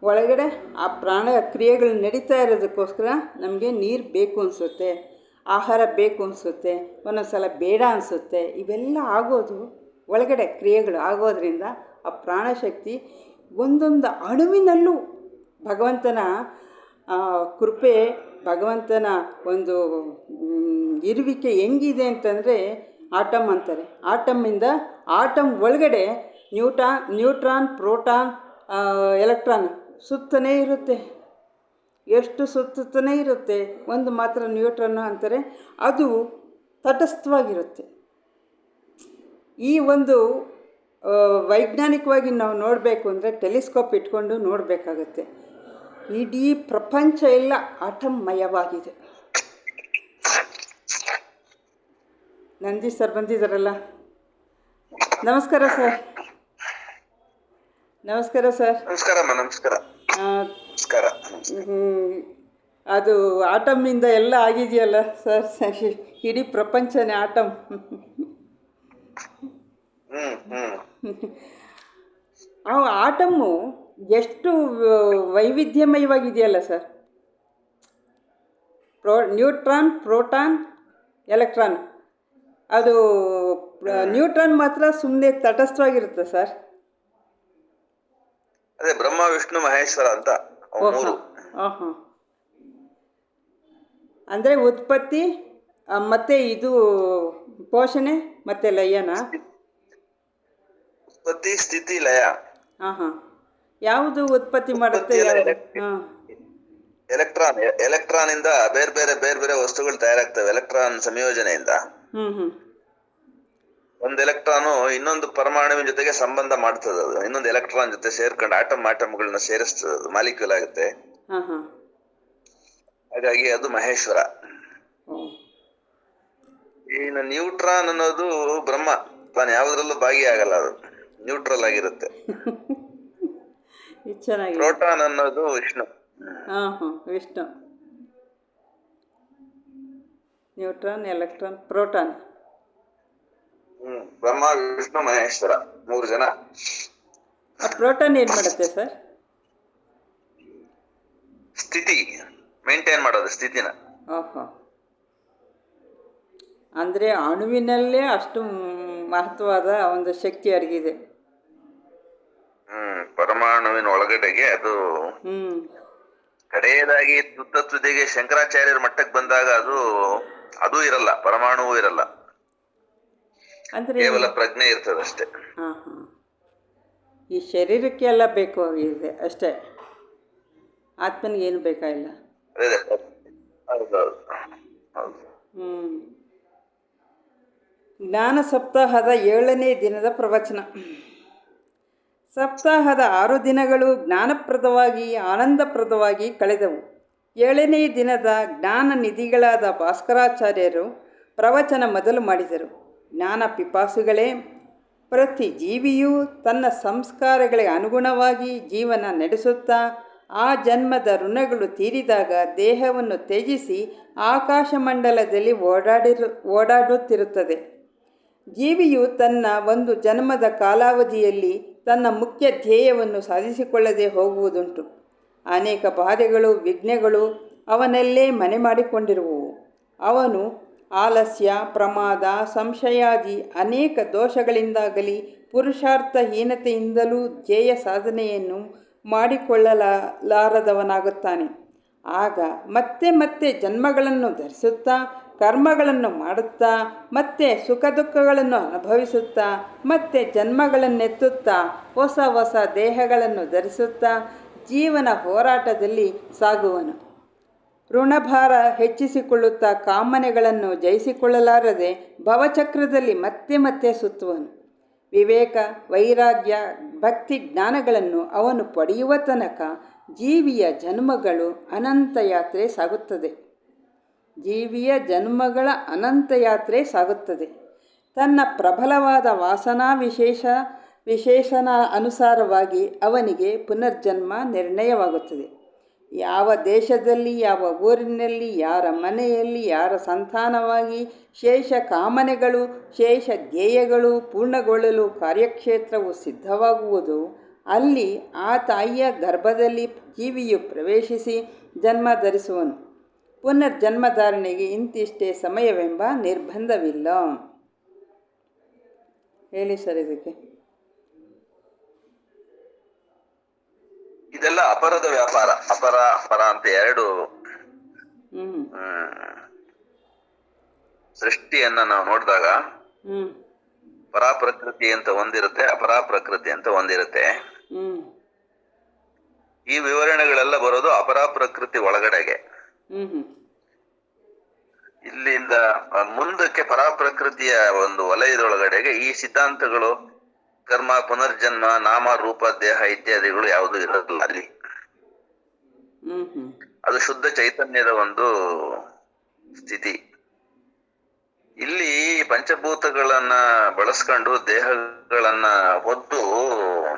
ಒಳಗಡೆ ಆ ಪ್ರಾಣ ಕ್ರಿಯೆಗಳು ನಡೀತಾ ಇರೋದಕ್ಕೋಸ್ಕರ ನಮಗೆ ನೀರು ಬೇಕು ಅನಿಸುತ್ತೆ, ಆಹಾರ ಬೇಕು ಅನಿಸುತ್ತೆ, ಒಂದೊಂದು ಸಲ ಬೇಡ ಅನಿಸುತ್ತೆ. ಇವೆಲ್ಲ ಆಗೋದು ಒಳಗಡೆ ಕ್ರಿಯೆಗಳು ಆಗೋದ್ರಿಂದ ಆ ಪ್ರಾಣಶಕ್ತಿ ಒಂದೊಂದು ಅಣುವಿನಲ್ಲೂ ಭಗವಂತನ ಕೃಪೆ, ಭಗವಂತನ ಒಂದು ಇರುವಿಕೆ ಹೆಂಗಿದೆ ಅಂತಂದರೆ ಆಟಮ್ ಅಂತಾರೆ. ಆಟಮ್ ಒಳಗಡೆ ನ್ಯೂಟ್ರಾನ್, ಪ್ರೋಟಾನ್, ಎಲೆಕ್ಟ್ರಾನ್ ಸುತ್ತನೇ ಇರುತ್ತೆ. ಎಷ್ಟು ಸುತ್ತನೇ ಇರುತ್ತೆ. ಒಂದು ಮಾತ್ರ ನ್ಯೂಟ್ರಾನ್ ಅಂತಾರೆ, ಅದು ತಟಸ್ಥವಾಗಿರುತ್ತೆ. ಈ ಒಂದು ವೈಜ್ಞಾನಿಕವಾಗಿ ನಾವು ನೋಡಬೇಕು ಅಂದರೆ ಟೆಲಿಸ್ಕೋಪ್ ಇಟ್ಕೊಂಡು ನೋಡಬೇಕಾಗತ್ತೆ. ಇಡೀ ಪ್ರಪಂಚ ಎಲ್ಲ ಆಟಮ್ಮಯವಾಗಿದೆ. ನಂದಿ ಸರ್ ಬಂದಿದ್ದಾರಲ್ಲ, ನಮಸ್ಕಾರ ಸರ್. ನಮಸ್ಕಾರ ಸರ್. ನಮಸ್ಕಾರ. ಅದು ಆಟಮ್ಮಿಂದ ಎಲ್ಲ ಆಗಿದೆಯಲ್ಲ ಸರ್, ಇಡೀ ಪ್ರಪಂಚನೇ ಆಟಮ್. ಆ ಆಟಮ್ಮು ಎಷ್ಟು ವೈವಿಧ್ಯಮಯವಾಗಿದೆಯಲ್ಲ ಸರ್. Neutron, proton, electron. ಅದು ನ್ಯೂಟ್ರಾನ್ ಮಾತ್ರ ಸುಮ್ಮನೆ ತಟಸ್ಥವಾಗಿರುತ್ತೆ ಸರ್. ಅದೇ ಬ್ರಹ್ಮ, ವಿಷ್ಣು, ಮಹೇಶ್ವರ ಅಂತ ಮೂರು. ಅಂದರೆ ಉತ್ಪತ್ತಿ ಮತ್ತೆ ಇದು ಪೋಷಣೆ ಮತ್ತೆ ಲಯನ? ಉತ್ಪತ್ತಿ, ಸ್ಥಿತಿ, ಲಯ. ಯಾವುದು ಉತ್ಪತ್ತಿ ಮಾಡುತ್ತೆ? ಎಲೆಕ್ಟ್ರಾನ್ ಇಂದ ಬೇರೆ ಬೇರೆ ವಸ್ತುಗಳು ತಯಾರಾಗ್ತವೆ. ಎಲೆಕ್ಟ್ರಾನ್ ಸಂಯೋಜನೆಯಿಂದ ಒಂದು ಎಲೆಕ್ಟ್ರಾನು ಇನ್ನೊಂದು ಪರಮಾಣುವಿನ ಜೊತೆಗೆ ಸಂಬಂಧ ಮಾಡ್ತದೆ. ಅದು ಇನ್ನೊಂದು ಎಲೆಕ್ಟ್ರಾನ್ ಜೊತೆ ಸೇರ್ಕೊಂಡು ಆಟಮ್ಗಳನ್ನ ಸೇರಿಸ್ತದೆ, ಅದು ಮಾಲಿಕ್ಯೂಲ್ ಆಗುತ್ತೆ. ಹಾಗಾಗಿ ಅದು ಮಹೇಶ್ವರ. ಇನ್ನು ನ್ಯೂಟ್ರಾನ್ ಅನ್ನೋದು ಬ್ರಹ್ಮ. ತಾನು ಯಾವುದ್ರಲ್ಲೂ ಭಾಗಿಯಾಗಲ್ಲ, ಅದು ನ್ಯೂಟ್ರಲ್ ಆಗಿರುತ್ತೆ. ಪ್ರೋಟಾನ್ ಅನ್ನೋದು Vishnu. Vishnu. Neutron, electron, proton. Brahma, Vishnu, Maheshwara, ಮೂರು ಜನ. ಪ್ರೋಟಾನ್ ಏನ್ ಮಾಡುತ್ತೆ ಸರ್? ಸ್ಥಿತಿ ಮೇಂಟೈನ್ ಮಾಡೋದು, ಸ್ಥಿತಿನ. ಅಂದ್ರೆ ಅಣುವಿನಲ್ಲೇ ಅಷ್ಟು ಮಹತ್ವವಾದ ಒಂದು ಶಕ್ತಿ ಅಡಗಿದೆ. ಪರಮಾಣುವಿನ ಒಳಗಡೆಗೆ ಅದು ಕಡೆಯದಾಗಿ ತುದಿಗೆ ಶಂಕರಾಚಾರ್ಯರ ಮಟ್ಟಕ್ಕೆ ಬಂದಾಗ ಅದು ಇರಲ್ಲ, ಪರಮಾಣುವು ಇರಲ್ಲ, ಕೇವಲ ಪ್ರಜ್ಞೆ ಇರ್ತದೆ ಅಷ್ಟೇ. ಈ ಶರೀರಕ್ಕೆ ಎಲ್ಲ ಬೇಕು ಆಗಿದೆ ಅಷ್ಟೇ, ಆತ್ಮನಿಗೆ ಏನು ಬೇಕಾಗಿಲ್ಲ. ಜ್ಞಾನ ಸಪ್ತಾಹದ 7ನೇ ದಿನದ ಪ್ರವಚನ. ಸಪ್ತಾಹದ 6 ದಿನಗಳು ಜ್ಞಾನಪ್ರದವಾಗಿ ಆನಂದಪ್ರದವಾಗಿ ಕಳೆದವು. 7ನೇ ದಿನದ ಜ್ಞಾನ ನಿಧಿಗಳಾದ ಭಾಸ್ಕರಾಚಾರ್ಯರು ಪ್ರವಚನ ಮೊದಲು ಮಾಡಿದರು. ಜ್ಞಾನ ಪಿಪಾಸುಗಳೇ, ಪ್ರತಿ ಜೀವಿಯೂ ತನ್ನ ಸಂಸ್ಕಾರಗಳಿಗೆ ಅನುಗುಣವಾಗಿ ಜೀವನ ನಡೆಸುತ್ತಾ ಆ ಜನ್ಮದ ಋಣಗಳು ತೀರಿದಾಗ ದೇಹವನ್ನು ತ್ಯಜಿಸಿ ಆಕಾಶಮಂಡಲದಲ್ಲಿ ಓಡಾಡುತ್ತಿರುತ್ತದೆ. ಜೀವಿಯು ತನ್ನ ಒಂದು ಜನ್ಮದ ಕಾಲಾವಧಿಯಲ್ಲಿ ತನ್ನ ಮುಖ್ಯ ಧ್ಯೇಯವನ್ನು ಸಾಧಿಸಿಕೊಳ್ಳದೆ ಹೋಗುವುದುಂಟು. ಅನೇಕ ಬಾಧೆಗಳು, ವಿಘ್ನಗಳು ಅವನಲ್ಲೇ ಮನೆ ಮಾಡಿಕೊಂಡಿರುವವು. ಅವನು ಆಲಸ್ಯ, ಪ್ರಮಾದ, ಸಂಶಯಾದಿ ಅನೇಕ ದೋಷಗಳಿಂದಾಗಲಿ ಪುರುಷಾರ್ಥಹೀನತೆಯಿಂದಲೂ ಧ್ಯೇಯ ಸಾಧನೆಯನ್ನು ಮಾಡಿಕೊಳ್ಳಲಾರದವನಾಗುತ್ತಾನೆ. ಆಗ ಮತ್ತೆ ಮತ್ತೆ ಜನ್ಮಗಳನ್ನು ಧರಿಸುತ್ತಾ, ಕರ್ಮಗಳನ್ನು ಮಾಡುತ್ತಾ, ಮತ್ತೆ ಸುಖ ದುಃಖಗಳನ್ನು ಅನುಭವಿಸುತ್ತಾ, ಮತ್ತೆ ಜನ್ಮಗಳನ್ನೆತ್ತುತ್ತಾ, ಹೊಸ ದೇಹಗಳನ್ನು ಧರಿಸುತ್ತಾ ಜೀವನ ಹೋರಾಟದಲ್ಲಿ ಸಾಗುವನು. ಋಣಭಾರ ಹೆಚ್ಚಿಸಿಕೊಳ್ಳುತ್ತಾ ಕಾಮನೆಗಳನ್ನು ಜಯಿಸಿಕೊಳ್ಳಲಾರದೆ ಭವಚಕ್ರದಲ್ಲಿ ಮತ್ತೆ ಮತ್ತೆ ಸುತ್ತುವನು. ವಿವೇಕ, ವೈರಾಗ್ಯ, ಭಕ್ತಿ ಜ್ಞಾನಗಳನ್ನು ಅವನು ಪಡೆಯುವ ತನಕ ಜೀವಿಯ ಜನ್ಮಗಳು ಅನಂತ ಯಾತ್ರೆ ಸಾಗುತ್ತದೆ. ಜೀವಿಯ ಜನ್ಮಗಳ ಅನಂತ ಯಾತ್ರೆ ಸಾಗುತ್ತದೆ. ತನ್ನ ಪ್ರಬಲವಾದ ವಾಸನಾ ವಿಶೇಷಣ ಅನುಸಾರವಾಗಿ ಅವನಿಗೆ ಪುನರ್ಜನ್ಮ ನಿರ್ಣಯವಾಗುತ್ತದೆ. ಯಾವ ದೇಶದಲ್ಲಿ, ಯಾವ ಊರಿನಲ್ಲಿ, ಯಾರ ಮನೆಯಲ್ಲಿ, ಯಾರ ಸಂತಾನವಾಗಿ ಶೇಷ ಕಾಮನೆಗಳು, ಶೇಷ ಧ್ಯೇಯಗಳು ಪೂರ್ಣಗೊಳ್ಳಲು ಕಾರ್ಯಕ್ಷೇತ್ರವು ಸಿದ್ಧವಾಗುವುದು, ಅಲ್ಲಿ ಆ ತಾಯಿಯ ಗರ್ಭದಲ್ಲಿ ಜೀವಿಯು ಪ್ರವೇಶಿಸಿ ಜನ್ಮ ಧರಿಸುವನು. ಪುನರ್ಜನ್ಮಧಾರಣೆಗೆ ಇಂತಿಷ್ಟೇ ಸಮಯವೆಂಬ ನಿರ್ಬಂಧವಿಲ್ಲ. ಹೇಳಿ ಸರ್ ಇದಕ್ಕೆ. ಇದೆಲ್ಲ ಅಪರದ ವ್ಯಾಪಾರ. ಅಪರ ಪರ ಅಂತ ಎರಡು ಸೃಷ್ಟಿಯನ್ನ ನಾವು ನೋಡಿದಾಗ ಪರಾಪ್ರಕೃತಿ ಅಂತ ಒಂದಿರುತ್ತೆ, ಅಪರಾಪ್ರಕೃತಿ ಅಂತ ಒಂದಿರುತ್ತೆ. ಈ ವಿವರಣೆಗಳೆಲ್ಲ ಬರೋದು ಅಪರಾಪ್ರಕೃತಿ ಒಳಗಡೆಗೆ. ಇಲ್ಲಿಂದ ಮುಂದಕ್ಕೆ ಪರಾಪ್ರಕೃತಿಯ ಒಂದು ವಲಯದೊಳಗಡೆಗೆ ಈ ಸಿದ್ಧಾಂತಗಳು, ಕರ್ಮ, ಪುನರ್ಜನ್ಮ, ನಾಮ, ರೂಪ, ದೇಹ ಇತ್ಯಾದಿಗಳು ಯಾವುದು ಇರೋದಿಲ್ಲ ಅಲ್ಲಿ. ಅದು ಶುದ್ಧ ಚೈತನ್ಯದ ಒಂದು ಸ್ಥಿತಿ. ಇಲ್ಲಿ ಪಂಚಭೂತಗಳನ್ನ ಬಳಸ್ಕೊಂಡು ದೇಹಗಳನ್ನ ಹೊದ್ದು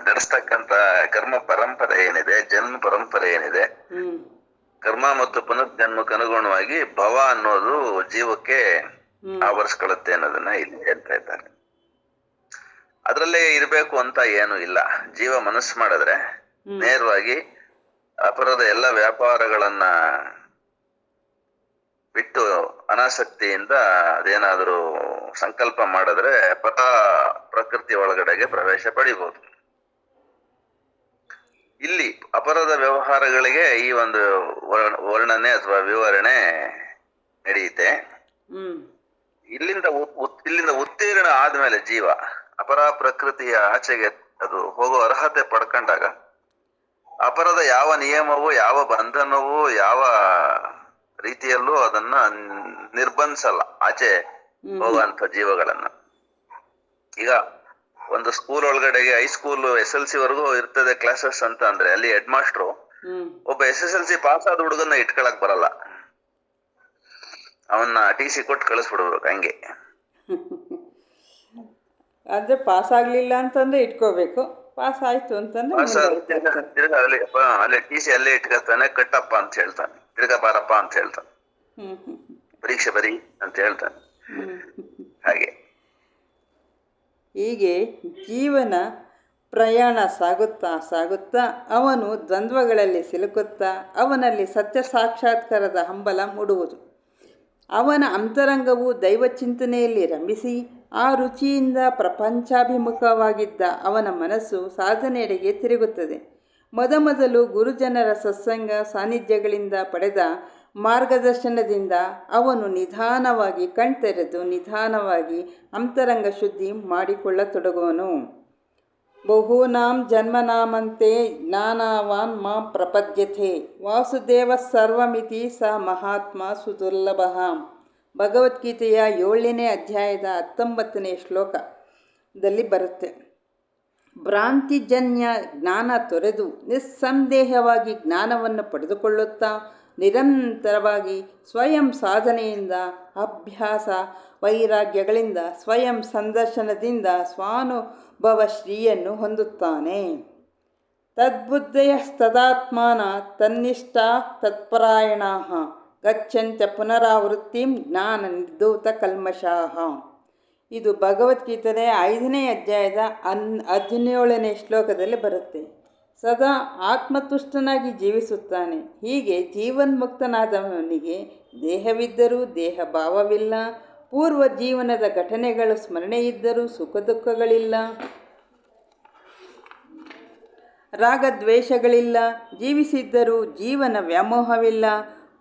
ನಡೆಸ್ತಕ್ಕಂತ ಕರ್ಮ ಪರಂಪರೆ ಏನಿದೆ, ಜನ್ಮ ಪರಂಪರೆ ಏನಿದೆ, ಕರ್ಮ ಮತ್ತು ಪುನರ್ಜನ್ಮಕ್ಕೆ ಅನುಗುಣವಾಗಿ ಭವ ಅನ್ನೋದು ಜೀವಕ್ಕೆ ಆವರಿಸ್ಕೊಳ್ಳುತ್ತೆ ಅನ್ನೋದನ್ನ ಇಲ್ಲಿ ಹೇಳ್ತಾ ಇದ್ದಾರೆ. ಅದ್ರಲ್ಲೇ ಇರ್ಬೇಕು ಅಂತ ಏನು ಇಲ್ಲ. ಜೀವ ಮನಸ್ಸು ಮಾಡಿದ್ರೆ ನೇರವಾಗಿ ಅಪರದ ಎಲ್ಲ ವ್ಯಾಪಾರಗಳನ್ನ ಬಿಟ್ಟು ಅನಾಸಕ್ತಿಯಿಂದ ಅದೇನಾದ್ರೂ ಸಂಕಲ್ಪ ಮಾಡಿದ್ರೆ ಪ್ರಕೃತಿ ಒಳಗಡೆಗೆ ಪ್ರವೇಶ ಪಡಿಬಹುದು. ಇಲ್ಲಿ ಅಪರದ ವ್ಯವಹಾರಗಳಿಗೆ ಈ ಒಂದು ವರ್ಣನೆ ಅಥವಾ ವಿವರಣೆ ನಡೆಯುತ್ತೆ. ಇಲ್ಲಿಂದ ಉತ್ತೀರ್ಣ ಆದ್ಮೇಲೆ ಜೀವ ಅಪರ ಪ್ರಕೃತಿಯ ಆಚೆಗೆ ಅದು ಹೋಗೋ ಅರ್ಹತೆ ಪಡ್ಕೊಂಡಾಗ ಅಪರದ ಯಾವ ನಿಯಮವೂ, ಯಾವ ಬಂಧನವೂ, ಯಾವ ರೀತಿಯಲ್ಲೂ ಅದನ್ನ ನಿರ್ಬಂಧಿಸಲ್ಲ ಆಚೆ ಹೋಗುವಂತ ಜೀವಗಳನ್ನ. ಈಗ ಒಂದು ಸ್ಕೂಲ್ ಒಳಗಡೆಗೆ ಹೈಸ್ಕೂಲ್ SSLC ವರೆಗೂ ಇರ್ತದೆ ಕ್ಲಾಸಸ್ ಅಂತ ಅಂದ್ರೆ, ಅಲ್ಲಿ ಹೆಡ್ ಮಾಸ್ಟ್ರು ಒಬ್ಬ SSLC ಪಾಸ್ ಆದ ಹುಡುಗನ್ನ ಇಟ್ಕೊಳಕ್ ಬರಲ್ಲ, ಅವನ್ನ TC ಕೊಟ್ಟು ಕಳಿಸ್ಬಿಡ್ಬೇಕು ಹಂಗೆ. ಅಂದ್ರೆ ಪಾಸ್ ಆಗ್ಲಿಲ್ಲ ಅಂತಂದ್ರೆ ಇಟ್ಕೋಬೇಕು, ಪಾಸ್ ಆಯ್ತು ಅಂತಂದ್ರೆ ಅಲ್ಲೇ TC ಅಲ್ಲೇ ಇಟ್ಕೊತಾನೆ, ಕಟ್ಟಪ್ಪ ಅಂತ ಹೇಳ್ತಾನೆ, ತಿರ್ಗಾ ಬಾರಪ್ಪ ಅಂತ ಹೇಳ್ತಾನೆ, ಪರೀಕ್ಷೆ ಬರಿ ಅಂತ ಹೇಳ್ತಾನೆ. ಹಾಗೆ ಹೀಗೆ ಜೀವನ ಪ್ರಯಾಣ ಸಾಗುತ್ತಾ ಸಾಗುತ್ತಾ ಅವನು ದ್ವಂದ್ವಗಳಲ್ಲಿ ಸಿಲುಕುತ್ತಾ ಅವನಲ್ಲಿ ಸತ್ಯ ಸಾಕ್ಷಾತ್ಕಾರದ ಹಂಬಲ ಮೂಡುವುದು. ಅವನ ಅಂತರಂಗವು ದೈವ ಚಿಂತನೆಯಲ್ಲಿ ರಂಭಿಸಿ ಆ ರುಚಿಯಿಂದ ಪ್ರಪಂಚಾಭಿಮುಖವಾಗಿದ್ದ ಅವನ ಮನಸ್ಸು ಸಾಧನೆಯೆಡೆಗೆ ತಿರುಗುತ್ತದೆ. ಮೊದಮೊದಲು ಗುರುಜನರ ಸತ್ಸಂಗ ಸಾನ್ನಿಧ್ಯಗಳಿಂದ ಪಡೆದ ಮಾರ್ಗದರ್ಶನದಿಂದ ಅವನು ನಿಧಾನವಾಗಿ ಕಣ್ತೆರೆದು ನಿಧಾನವಾಗಿ ಅಂತರಂಗ ಶುದ್ಧಿ ಮಾಡಿಕೊಳ್ಳತೊಡಗುವನು. ಬಹೂನಾಂ ಜನ್ಮನಾಮಂತೆ ಜ್ಞಾನವಾನ್ ಮಾ ಪ್ರಪದ್ಯತೆ ವಾಸುದೇವ ಸರ್ವಮಿತಿ ಸ ಮಹಾತ್ಮ ಸುದುರ್ಲಭ. ಭಗವದ್ಗೀತೆಯ 7ನೇ ಅಧ್ಯಾಯದ 19ನೇ ಶ್ಲೋಕದಲ್ಲಿ ಬರುತ್ತೆ. ಭ್ರಾಂತಿಜನ್ಯ ಜ್ಞಾನ ತೊರೆದು ನಿಸ್ಸಂದೇಹವಾಗಿ ಜ್ಞಾನವನ್ನು ಪಡೆದುಕೊಳ್ಳುತ್ತಾ ನಿರಂತರವಾಗಿ ಸ್ವಯಂ ಸಾಧನೆಯಿಂದ, ಅಭ್ಯಾಸ ವೈರಾಗ್ಯಗಳಿಂದ, ಸ್ವಯಂ ಸಂದರ್ಶನದಿಂದ ಸ್ವಾನುಭವ ಶ್ರೀಯನ್ನು ಹೊಂದುತ್ತಾನೆ. ತದ್ಬುದ್ಧಯಸ್ತದಾತ್ಮಾನ ತನ್ನಿಷ್ಠಾ ತತ್ಪರಾಯಣಾಃ ಗಚ್ಚಂತ್ಯ ಪುನರಾವೃತ್ತಿಂ ಜ್ಞಾನ ನಿರ್ಧೂತ ಕಲ್ಮಷಾಃ. ಇದು ಭಗವದ್ಗೀತೆಯ 5ನೇ ಅಧ್ಯಾಯದ 17ನೇ ಶ್ಲೋಕದಲ್ಲಿ ಬರುತ್ತೆ. ಸದಾ ಆತ್ಮತುಷ್ಟನಾಗಿ ಜೀವಿಸುತ್ತಾನೆ. ಹೀಗೆ ಜೀವನ್ಮುಕ್ತನಾದವನಿಗೆ ದೇಹವಿದ್ದರೂ ದೇಹ ಭಾವವಿಲ್ಲ, ಪೂರ್ವ ಜೀವನದ ಘಟನೆಗಳು ಸ್ಮರಣೆ ಇದ್ದರೂ ಸುಖ ದುಃಖಗಳಿಲ್ಲ, ರಾಗದ್ವೇಷಗಳಿಲ್ಲ, ಜೀವಿಸಿದ್ದರೂ ಜೀವನ ವ್ಯಾಮೋಹವಿಲ್ಲ,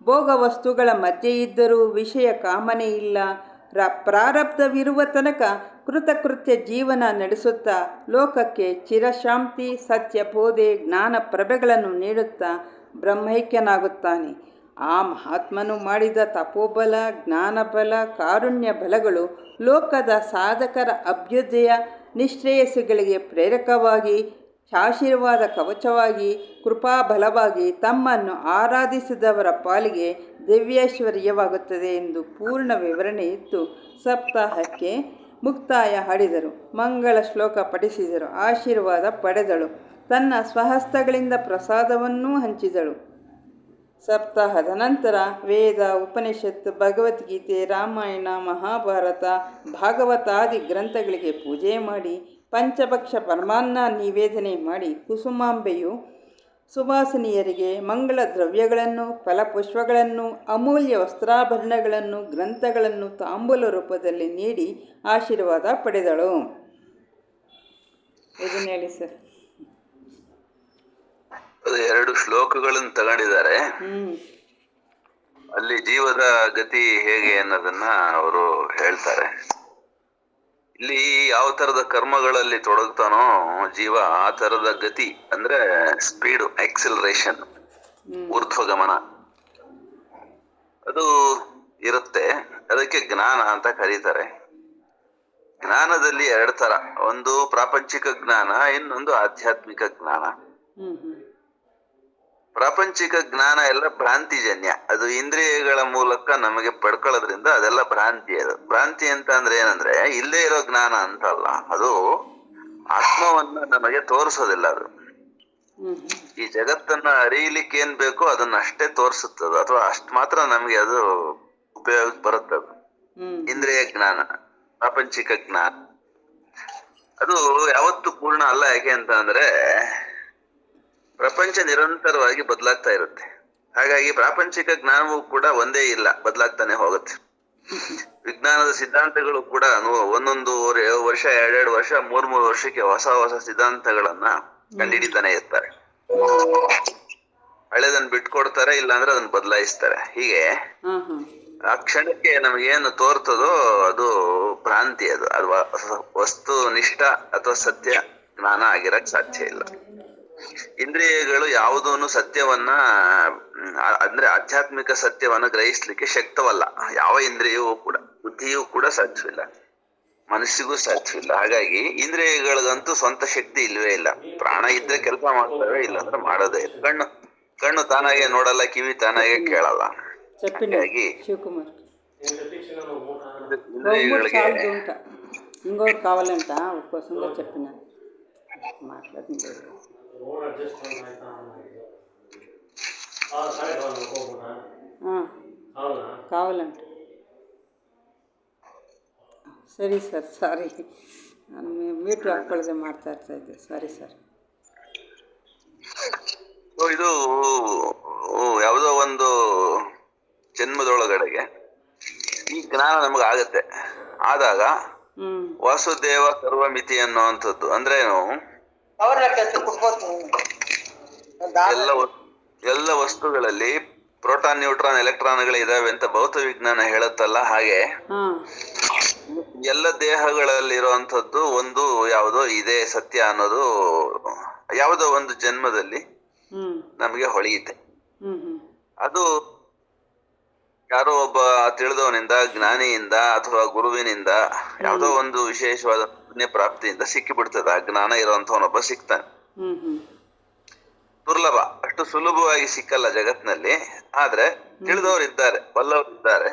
ಭೋಗ ವಸ್ತುಗಳ ಮಧ್ಯೆ ಇದ್ದರೂ ವಿಷಯ ಕಾಮನೆ ಇಲ್ಲ. ಪ್ರಾರಬ್ಧವಿರುವ ತನಕ ಕೃತಕೃತ್ಯ ಜೀವನ ನಡೆಸುತ್ತಾ ಲೋಕಕ್ಕೆ ಚಿರಶಾಂತಿ, ಸತ್ಯ ಬೋಧೆ, ಜ್ಞಾನ ಪ್ರಭೆಗಳನ್ನು ನೀಡುತ್ತಾ ಬ್ರಹ್ಮೈಕ್ಯನಾಗುತ್ತಾನೆ. ಆ ಮಹಾತ್ಮನು ಮಾಡಿದ ತಪೋಬಲ, ಜ್ಞಾನಬಲ, ಕಾರುಣ್ಯ ಬಲಗಳು ಲೋಕದ ಸಾಧಕರ ಅಭ್ಯುದಯ ನಿಶ್ರೇಯಸ್ಸುಗಳಿಗೆ ಪ್ರೇರಕವಾಗಿ, ಆಶೀರ್ವಾದ ಕವಚವಾಗಿ, ಕೃಪಾಬಲವಾಗಿ ತಮ್ಮನ್ನು ಆರಾಧಿಸಿದವರ ಪಾಲಿಗೆ ದಿವ್ಯೈಶ್ವರ್ಯವಾಗುತ್ತದೆ ಎಂದು ಪೂರ್ಣ ವಿವರಣೆ ಇತ್ತು. ಸಪ್ತಾಹಕ್ಕೆ ಮುಕ್ತಾಯ ಹಾಡಿದರು, ಮಂಗಳ ಶ್ಲೋಕ ಪಠಿಸಿದರು, ಆಶೀರ್ವಾದ ಪಡೆದಳು, ತನ್ನ ಸ್ವಹಸ್ತಗಳಿಂದ ಪ್ರಸಾದವನ್ನೂ ಹಂಚಿದಳು. ಸಪ್ತಾಹದ ನಂತರ ವೇದ, ಉಪನಿಷತ್ತು, ಭಗವದ್ಗೀತೆ, ರಾಮಾಯಣ, ಮಹಾಭಾರತ, ಭಾಗವತಾದಿ ಗ್ರಂಥಗಳಿಗೆ ಪೂಜೆ ಮಾಡಿ ಪಂಚಭಕ್ಷ ಪರಮಾನ್ನ ನಿವೇದನೆ ಮಾಡಿ ಕುಸುಮಾಂಬೆಯು ಸುವಾಸಿನಿಯರಿಗೆ ಮಂಗಳ ದ್ರವ್ಯಗಳನ್ನು, ಫಲಪುಷ್ಪಗಳನ್ನು, ಅಮೂಲ್ಯ ವಸ್ತ್ರಾಭರಣಗಳನ್ನು, ಗ್ರಂಥಗಳನ್ನು ತಾಂಬೂಲ ರೂಪದಲ್ಲಿ ನೀಡಿ ಆಶೀರ್ವಾದ ಪಡೆದಳು. ಇದನ್ನ ಹೇಳಿ ಸರ್. ಅದು 2 ಶ್ಲೋಕಗಳನ್ನು ತಗೊಂಡಿದ್ದಾರೆ. ಅಲ್ಲಿ ಜೀವದ ಗತಿ ಹೇಗೆ ಅನ್ನೋದನ್ನ ಅವರು ಹೇಳ್ತಾರೆ. ಇಲ್ಲಿ ಯಾವ ತರದ ಕರ್ಮಗಳಲ್ಲಿ ತೊಡಗ್ತಾನೋ ಜೀವ, ಆ ತರದ ಗತಿ ಅಂದ್ರೆ ಸ್ಪೀಡು, ಎಕ್ಸಿಲರೇಷನ್, ಊರ್ಧ್ವಗಮನ ಅದು ಇರುತ್ತೆ. ಅದಕ್ಕೆ ಜ್ಞಾನ ಅಂತ ಕರೀತಾರೆ. ಜ್ಞಾನದಲ್ಲಿ 2 ತರ, ಒಂದು ಪ್ರಾಪಂಚಿಕ ಜ್ಞಾನ, ಇನ್ನೊಂದು ಆಧ್ಯಾತ್ಮಿಕ ಜ್ಞಾನ. ಪ್ರಾಪಂಚಿಕ ಜ್ಞಾನ ಎಲ್ಲ ಭ್ರಾಂತಿಜನ್ಯ. ಅದು ಇಂದ್ರಿಯಗಳ ಮೂಲಕ ನಮಗೆ ಪಡ್ಕೊಳ್ಳೋದ್ರಿಂದ ಅದೆಲ್ಲ ಭ್ರಾಂತಿ. ಅದು ಭ್ರಾಂತಿ ಅಂತ ಅಂದ್ರೆ ಏನಂದ್ರೆ ಇಲ್ಲೇ ಇರೋ ಜ್ಞಾನ ಅಂತಲ್ಲ, ಅದು ಆತ್ಮವನ್ನ ನಮಗೆ ತೋರಿಸೋದಿಲ್ಲ. ಅದು ಈ ಜಗತ್ತನ್ನ ಅರಿಯಲಿಕ್ಕೆ ಏನ್ ಬೇಕೋ ಅದನ್ನ ಅಷ್ಟೇ ತೋರಿಸುತ್ತದೆ, ಅಥವಾ ಅಷ್ಟ್ ಮಾತ್ರ ನಮಗೆ ಅದು ಉಪಯೋಗ ಬರುತ್ತದು. ಇಂದ್ರಿಯ ಜ್ಞಾನ, ಪ್ರಾಪಂಚಿಕ ಜ್ಞಾನ ಅದು ಯಾವತ್ತೂ ಪೂರ್ಣ ಅಲ್ಲ. ಯಾಕೆ ಅಂತ ಅಂದ್ರೆ ಪ್ರಪಂಚ ನಿರಂತರವಾಗಿ ಬದಲಾಗ್ತಾ ಇರುತ್ತೆ. ಹಾಗಾಗಿ ಪ್ರಾಪಂಚಿಕ ಜ್ಞಾನವೂ ಕೂಡ ಒಂದೇ ಇಲ್ಲ, ಬದಲಾಗ್ತಾನೆ ಹೋಗುತ್ತೆ. ವಿಜ್ಞಾನದ ಸಿದ್ಧಾಂತಗಳು ಕೂಡ ಒಂದೊಂದು ವರ್ಷ, 2 ವರ್ಷ, 3 ವರ್ಷಕ್ಕೆ ಹೊಸ ಹೊಸ ಸಿದ್ಧಾಂತಗಳನ್ನ ಕಂಡುಹಿಡಿತಾನೆ ಇರ್ತಾರೆ. ಹಳೆದನ್ನ ಬಿಟ್ಕೊಡ್ತಾರೆ, ಇಲ್ಲಾಂದ್ರೆ ಅದನ್ನ ಬದಲಾಯಿಸ್ತಾರೆ. ಹೀಗೆ ಆ ಕ್ಷಣಕ್ಕೆ ನಮಗೇನು ತೋರ್ತದೋ ಅದು ಭ್ರಾಂತಿ. ಅದು ವಸ್ತು ನಿಷ್ಠ ಅಥವಾ ಸತ್ಯ ಜ್ಞಾನ ಆಗಿರಕ್ ಸಾಧ್ಯ ಇಲ್ಲ. ಇಂದ್ರಿಯಗಳು ಯಾವುದೂನು ಸತ್ಯವನ್ನ ಅಂದ್ರೆ ಆಧ್ಯಾತ್ಮಿಕ ಸತ್ಯವನ್ನ ಗ್ರಹಿಸ್ಲಿಕ್ಕೆ ಶಕ್ತವಲ್ಲ. ಯಾವ ಇಂದ್ರಿಯವೂ ಕೂಡ, ಬುದ್ಧಿಯೂ ಕೂಡ ಸಾಧ್ಯವಿಲ್ಲ, ಮನಸ್ಸಿಗೂ ಸಾಧ್ಯವಿಲ್ಲ. ಹಾಗಾಗಿ ಇಂದ್ರಿಯಗಳಿಗಂತೂ ಸ್ವಂತ ಶಕ್ತಿ ಇಲ್ವೇ ಇಲ್ಲ. ಪ್ರಾಣ ಇದ್ರೆ ಕೆಲಸ ಮಾಡ್ತವೆ, ಇಲ್ಲಾಂದ್ರೆ ಮಾಡೋದೇ ಇಲ್ಲ. ಕಣ್ಣು ತಾನಾಗೆ ನೋಡಲ್ಲ, ಕಿವಿ ತಾನಾಗೆ ಕೇಳಲ್ಲ. ಹಾಗಾಗಿ ఇంద్రియಗಳಿಗೆ ఇంకోటి కావాలంట కోసంగా చెప్పిన మాట్లాడింది కావాలంట. ಸರಿ ಸರ್, ಸಾರಿ, ನಾನು ಮೀಟ್ ಹಾಕ್ಕೊಳ್ಳದೆ ಮಾಡ್ತಾ ಇದ್ದೆ. Sorry sir. ಇದು ಯಾವುದೋ ಒಂದು ಜನ್ಮದೊಳಗಡೆಗೆ ಈ ಜ್ಞಾನ ನಮಗಾಗತ್ತೆ. ಆದಾಗ ವಾಸುದೇವ ಸರ್ವಮಿತಿ ಅನ್ನುವಂಥದ್ದು ಅಂದ್ರೇನು, ಎಲ್ಲ ವಸ್ತುಗಳಲ್ಲಿ ಪ್ರೋಟಾನ್, ನ್ಯೂಟ್ರಾನ್, ಎಲೆಕ್ಟ್ರಾನ್ಗಳು ಇದಾವೆ ಅಂತ ಭೌತ ವಿಜ್ಞಾನ ಹೇಳುತ್ತಲ್ಲ, ಹಾಗೆ ಎಲ್ಲ ದೇಹಗಳಲ್ಲಿರುವಂಥದ್ದು ಒಂದು ಯಾವುದೋ ಇದೆ ಸತ್ಯ ಅನ್ನೋದು ಯಾವುದೋ ಒಂದು ಜನ್ಮದಲ್ಲಿ ನಮಗೆ ಹೊಳೆಯುತ್ತೆ. ಅದು ಯಾರೋ ಒಬ್ಬ ತಿಳಿದವನಿಂದ, ಜ್ಞಾನಿಯಿಂದ ಅಥವಾ ಗುರುವಿನಿಂದ ಯಾವುದೋ ಒಂದು ವಿಶೇಷವಾದ ಪುಣ್ಯ ಪ್ರಾಪ್ತಿಯಿಂದ ಸಿಕ್ಕಿಬಿಡ್ತದೆ. ಆ ಜ್ಞಾನ ಇರುವಂತವನೊಬ್ಬ ಸಿಗ್ತಾನೆ. ದುರ್ಲಭ, ಅಷ್ಟು ಸುಲಭವಾಗಿ ಸಿಕ್ಕಲ್ಲ ಜಗತ್ನಲ್ಲಿ. ಆದ್ರೆ ತಿಳಿದವರಿದ್ದಾರೆ, ಬಲ್ಲವರಿದ್ದಾರೆ.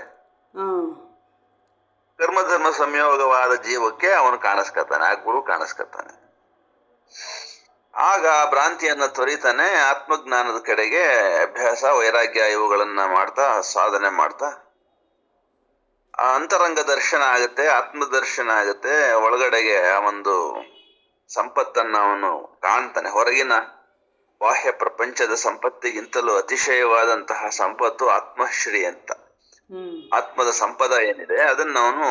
ಕರ್ಮಧರ್ಮ ಸಂಯೋಗವಾದ ಜೀವಕ್ಕೆ ಅವನು ಕಾಣಿಸ್ಕೊತಾನೆ, ಆ ಗುರು ಕಾಣಿಸ್ಕೊತಾನೆ. ಆಗ ಭ್ರಾಂತಿಯನ್ನ ತೊರಿತಾನೆ, ಆತ್ಮಜ್ಞಾನದ ಕಡೆಗೆ ಅಭ್ಯಾಸ, ವೈರಾಗ್ಯ ಇವುಗಳನ್ನ ಮಾಡ್ತಾ ಸಾಧನೆ ಮಾಡ್ತಾ ಅಂತರಂಗ ದರ್ಶನ ಆಗುತ್ತೆ, ಆತ್ಮದರ್ಶನ ಆಗುತ್ತೆ. ಒಳಗಡೆಗೆ ಆ ಒಂದು ಸಂಪತ್ತನ್ನ ಅವನು ಕಾಣ್ತಾನೆ. ಹೊರಗಿನ ಬಾಹ್ಯ ಪ್ರಪಂಚದ ಸಂಪತ್ತಿಗಿಂತಲೂ ಅತಿಶಯವಾದಂತಹ ಸಂಪತ್ತು ಆತ್ಮಶ್ರೀ ಅಂತ. ಆತ್ಮದ ಸಂಪದ ಏನಿದೆ ಅದನ್ನ ಅವನು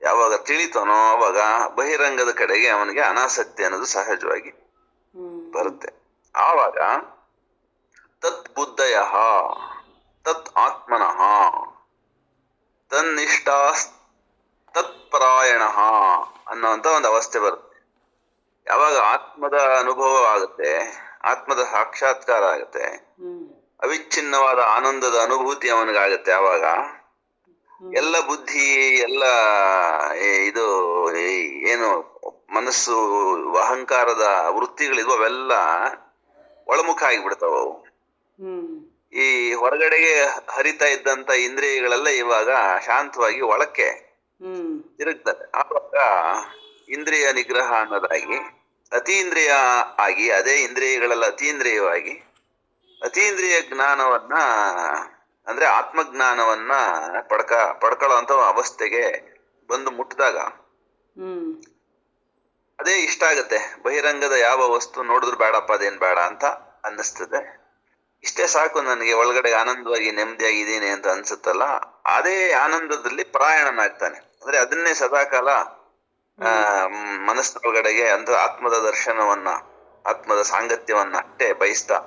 ಯಾವಾಗ ತಿಳಿತಾನೋ ಅವಾಗ ಬಹಿರಂಗದ ಕಡೆಗೆ ಅವನಿಗೆ ಅನಾಸಕ್ತಿ ಅನ್ನೋದು ಸಹಜವಾಗಿ ಬರುತ್ತೆ. ಆವಾಗ ತತ್ ಬುದ್ಧಯ ತತ್ ಆತ್ಮನಃ ತನ್ನಿಷ್ಠ ತತ್ಪರಾಯಣ ಅನ್ನೋಂಥ ಒಂದು ಅವಸ್ಥೆ ಬರುತ್ತೆ. ಯಾವಾಗ ಆತ್ಮದ ಅನುಭವ ಆಗುತ್ತೆ, ಆತ್ಮದ ಸಾಕ್ಷಾತ್ಕಾರ ಆಗುತ್ತೆ, ಅವಿಚ್ಛಿನ್ನವಾದ ಆನಂದದ ಅನುಭೂತಿ ಅವನಿಗಾಗತ್ತೆ. ಆವಾಗ ಎಲ್ಲ ಬುದ್ಧಿ, ಎಲ್ಲ ಇದು ಏನು ಮನಸ್ಸು, ಅಹಂಕಾರದ ವೃತ್ತಿಗಳಿದ್ವು ಅವೆಲ್ಲ ಒಳಮುಖ ಆಗಿಬಿಡ್ತಾವ. ಅವು ಈ ಹೊರಗಡೆಗೆ ಹರಿತಾ ಇದ್ದಂತ ಇಂದ್ರಿಯಗಳೆಲ್ಲ ಇವಾಗ ಶಾಂತವಾಗಿ ಒಳಕ್ಕೆ ತಿರುಗ್ತದೆ. ಆವಾಗ ಇಂದ್ರಿಯ ನಿಗ್ರಹ ಅನ್ನೋದಾಗಿ ಅತೀಂದ್ರಿಯ ಆಗಿ, ಅದೇ ಇಂದ್ರಿಯಗಳೆಲ್ಲ ಅತೀಂದ್ರಿಯವಾಗಿ ಅತೀಂದ್ರಿಯ ಜ್ಞಾನವನ್ನ ಅಂದ್ರೆ ಆತ್ಮಜ್ಞಾನವನ್ನ ಪಡ್ಕೊಳ್ಳೋ ಅಂತ ಅವಸ್ಥೆಗೆ ಬಂದು ಮುಟ್ಟಿದಾಗ ಅದೇ ಇಷ್ಟ ಆಗತ್ತೆ. ಬಹಿರಂಗದ ಯಾವ ವಸ್ತು ನೋಡಿದ್ರು ಬೇಡಪ್ಪ, ಅದೇನ್ ಬೇಡ ಅಂತ ಅನ್ನಿಸ್ತದೆ. ಇಷ್ಟೇ ಸಾಕು ನನಗೆ, ಒಳಗಡೆ ಆನಂದವಾಗಿ ನೆಮ್ಮದಿಯಾಗಿದ್ದೀನಿ ಅಂತ ಅನ್ಸುತ್ತಲ್ಲ, ಅದೇ ಆನಂದದಲ್ಲಿ ಪರಾಯಣನಾಗ್ತಾನೆ. ಅಂದ್ರೆ ಅದನ್ನೇ ಸದಾಕಾಲ ಮನಸ್ಸಿನೊಳಗಡೆಗೆ ಅಂತ ಆತ್ಮದ ದರ್ಶನವನ್ನ, ಆತ್ಮದ ಸಾಂಗತ್ಯವನ್ನ ಅಷ್ಟೇ ಬಯಸ್ತಾ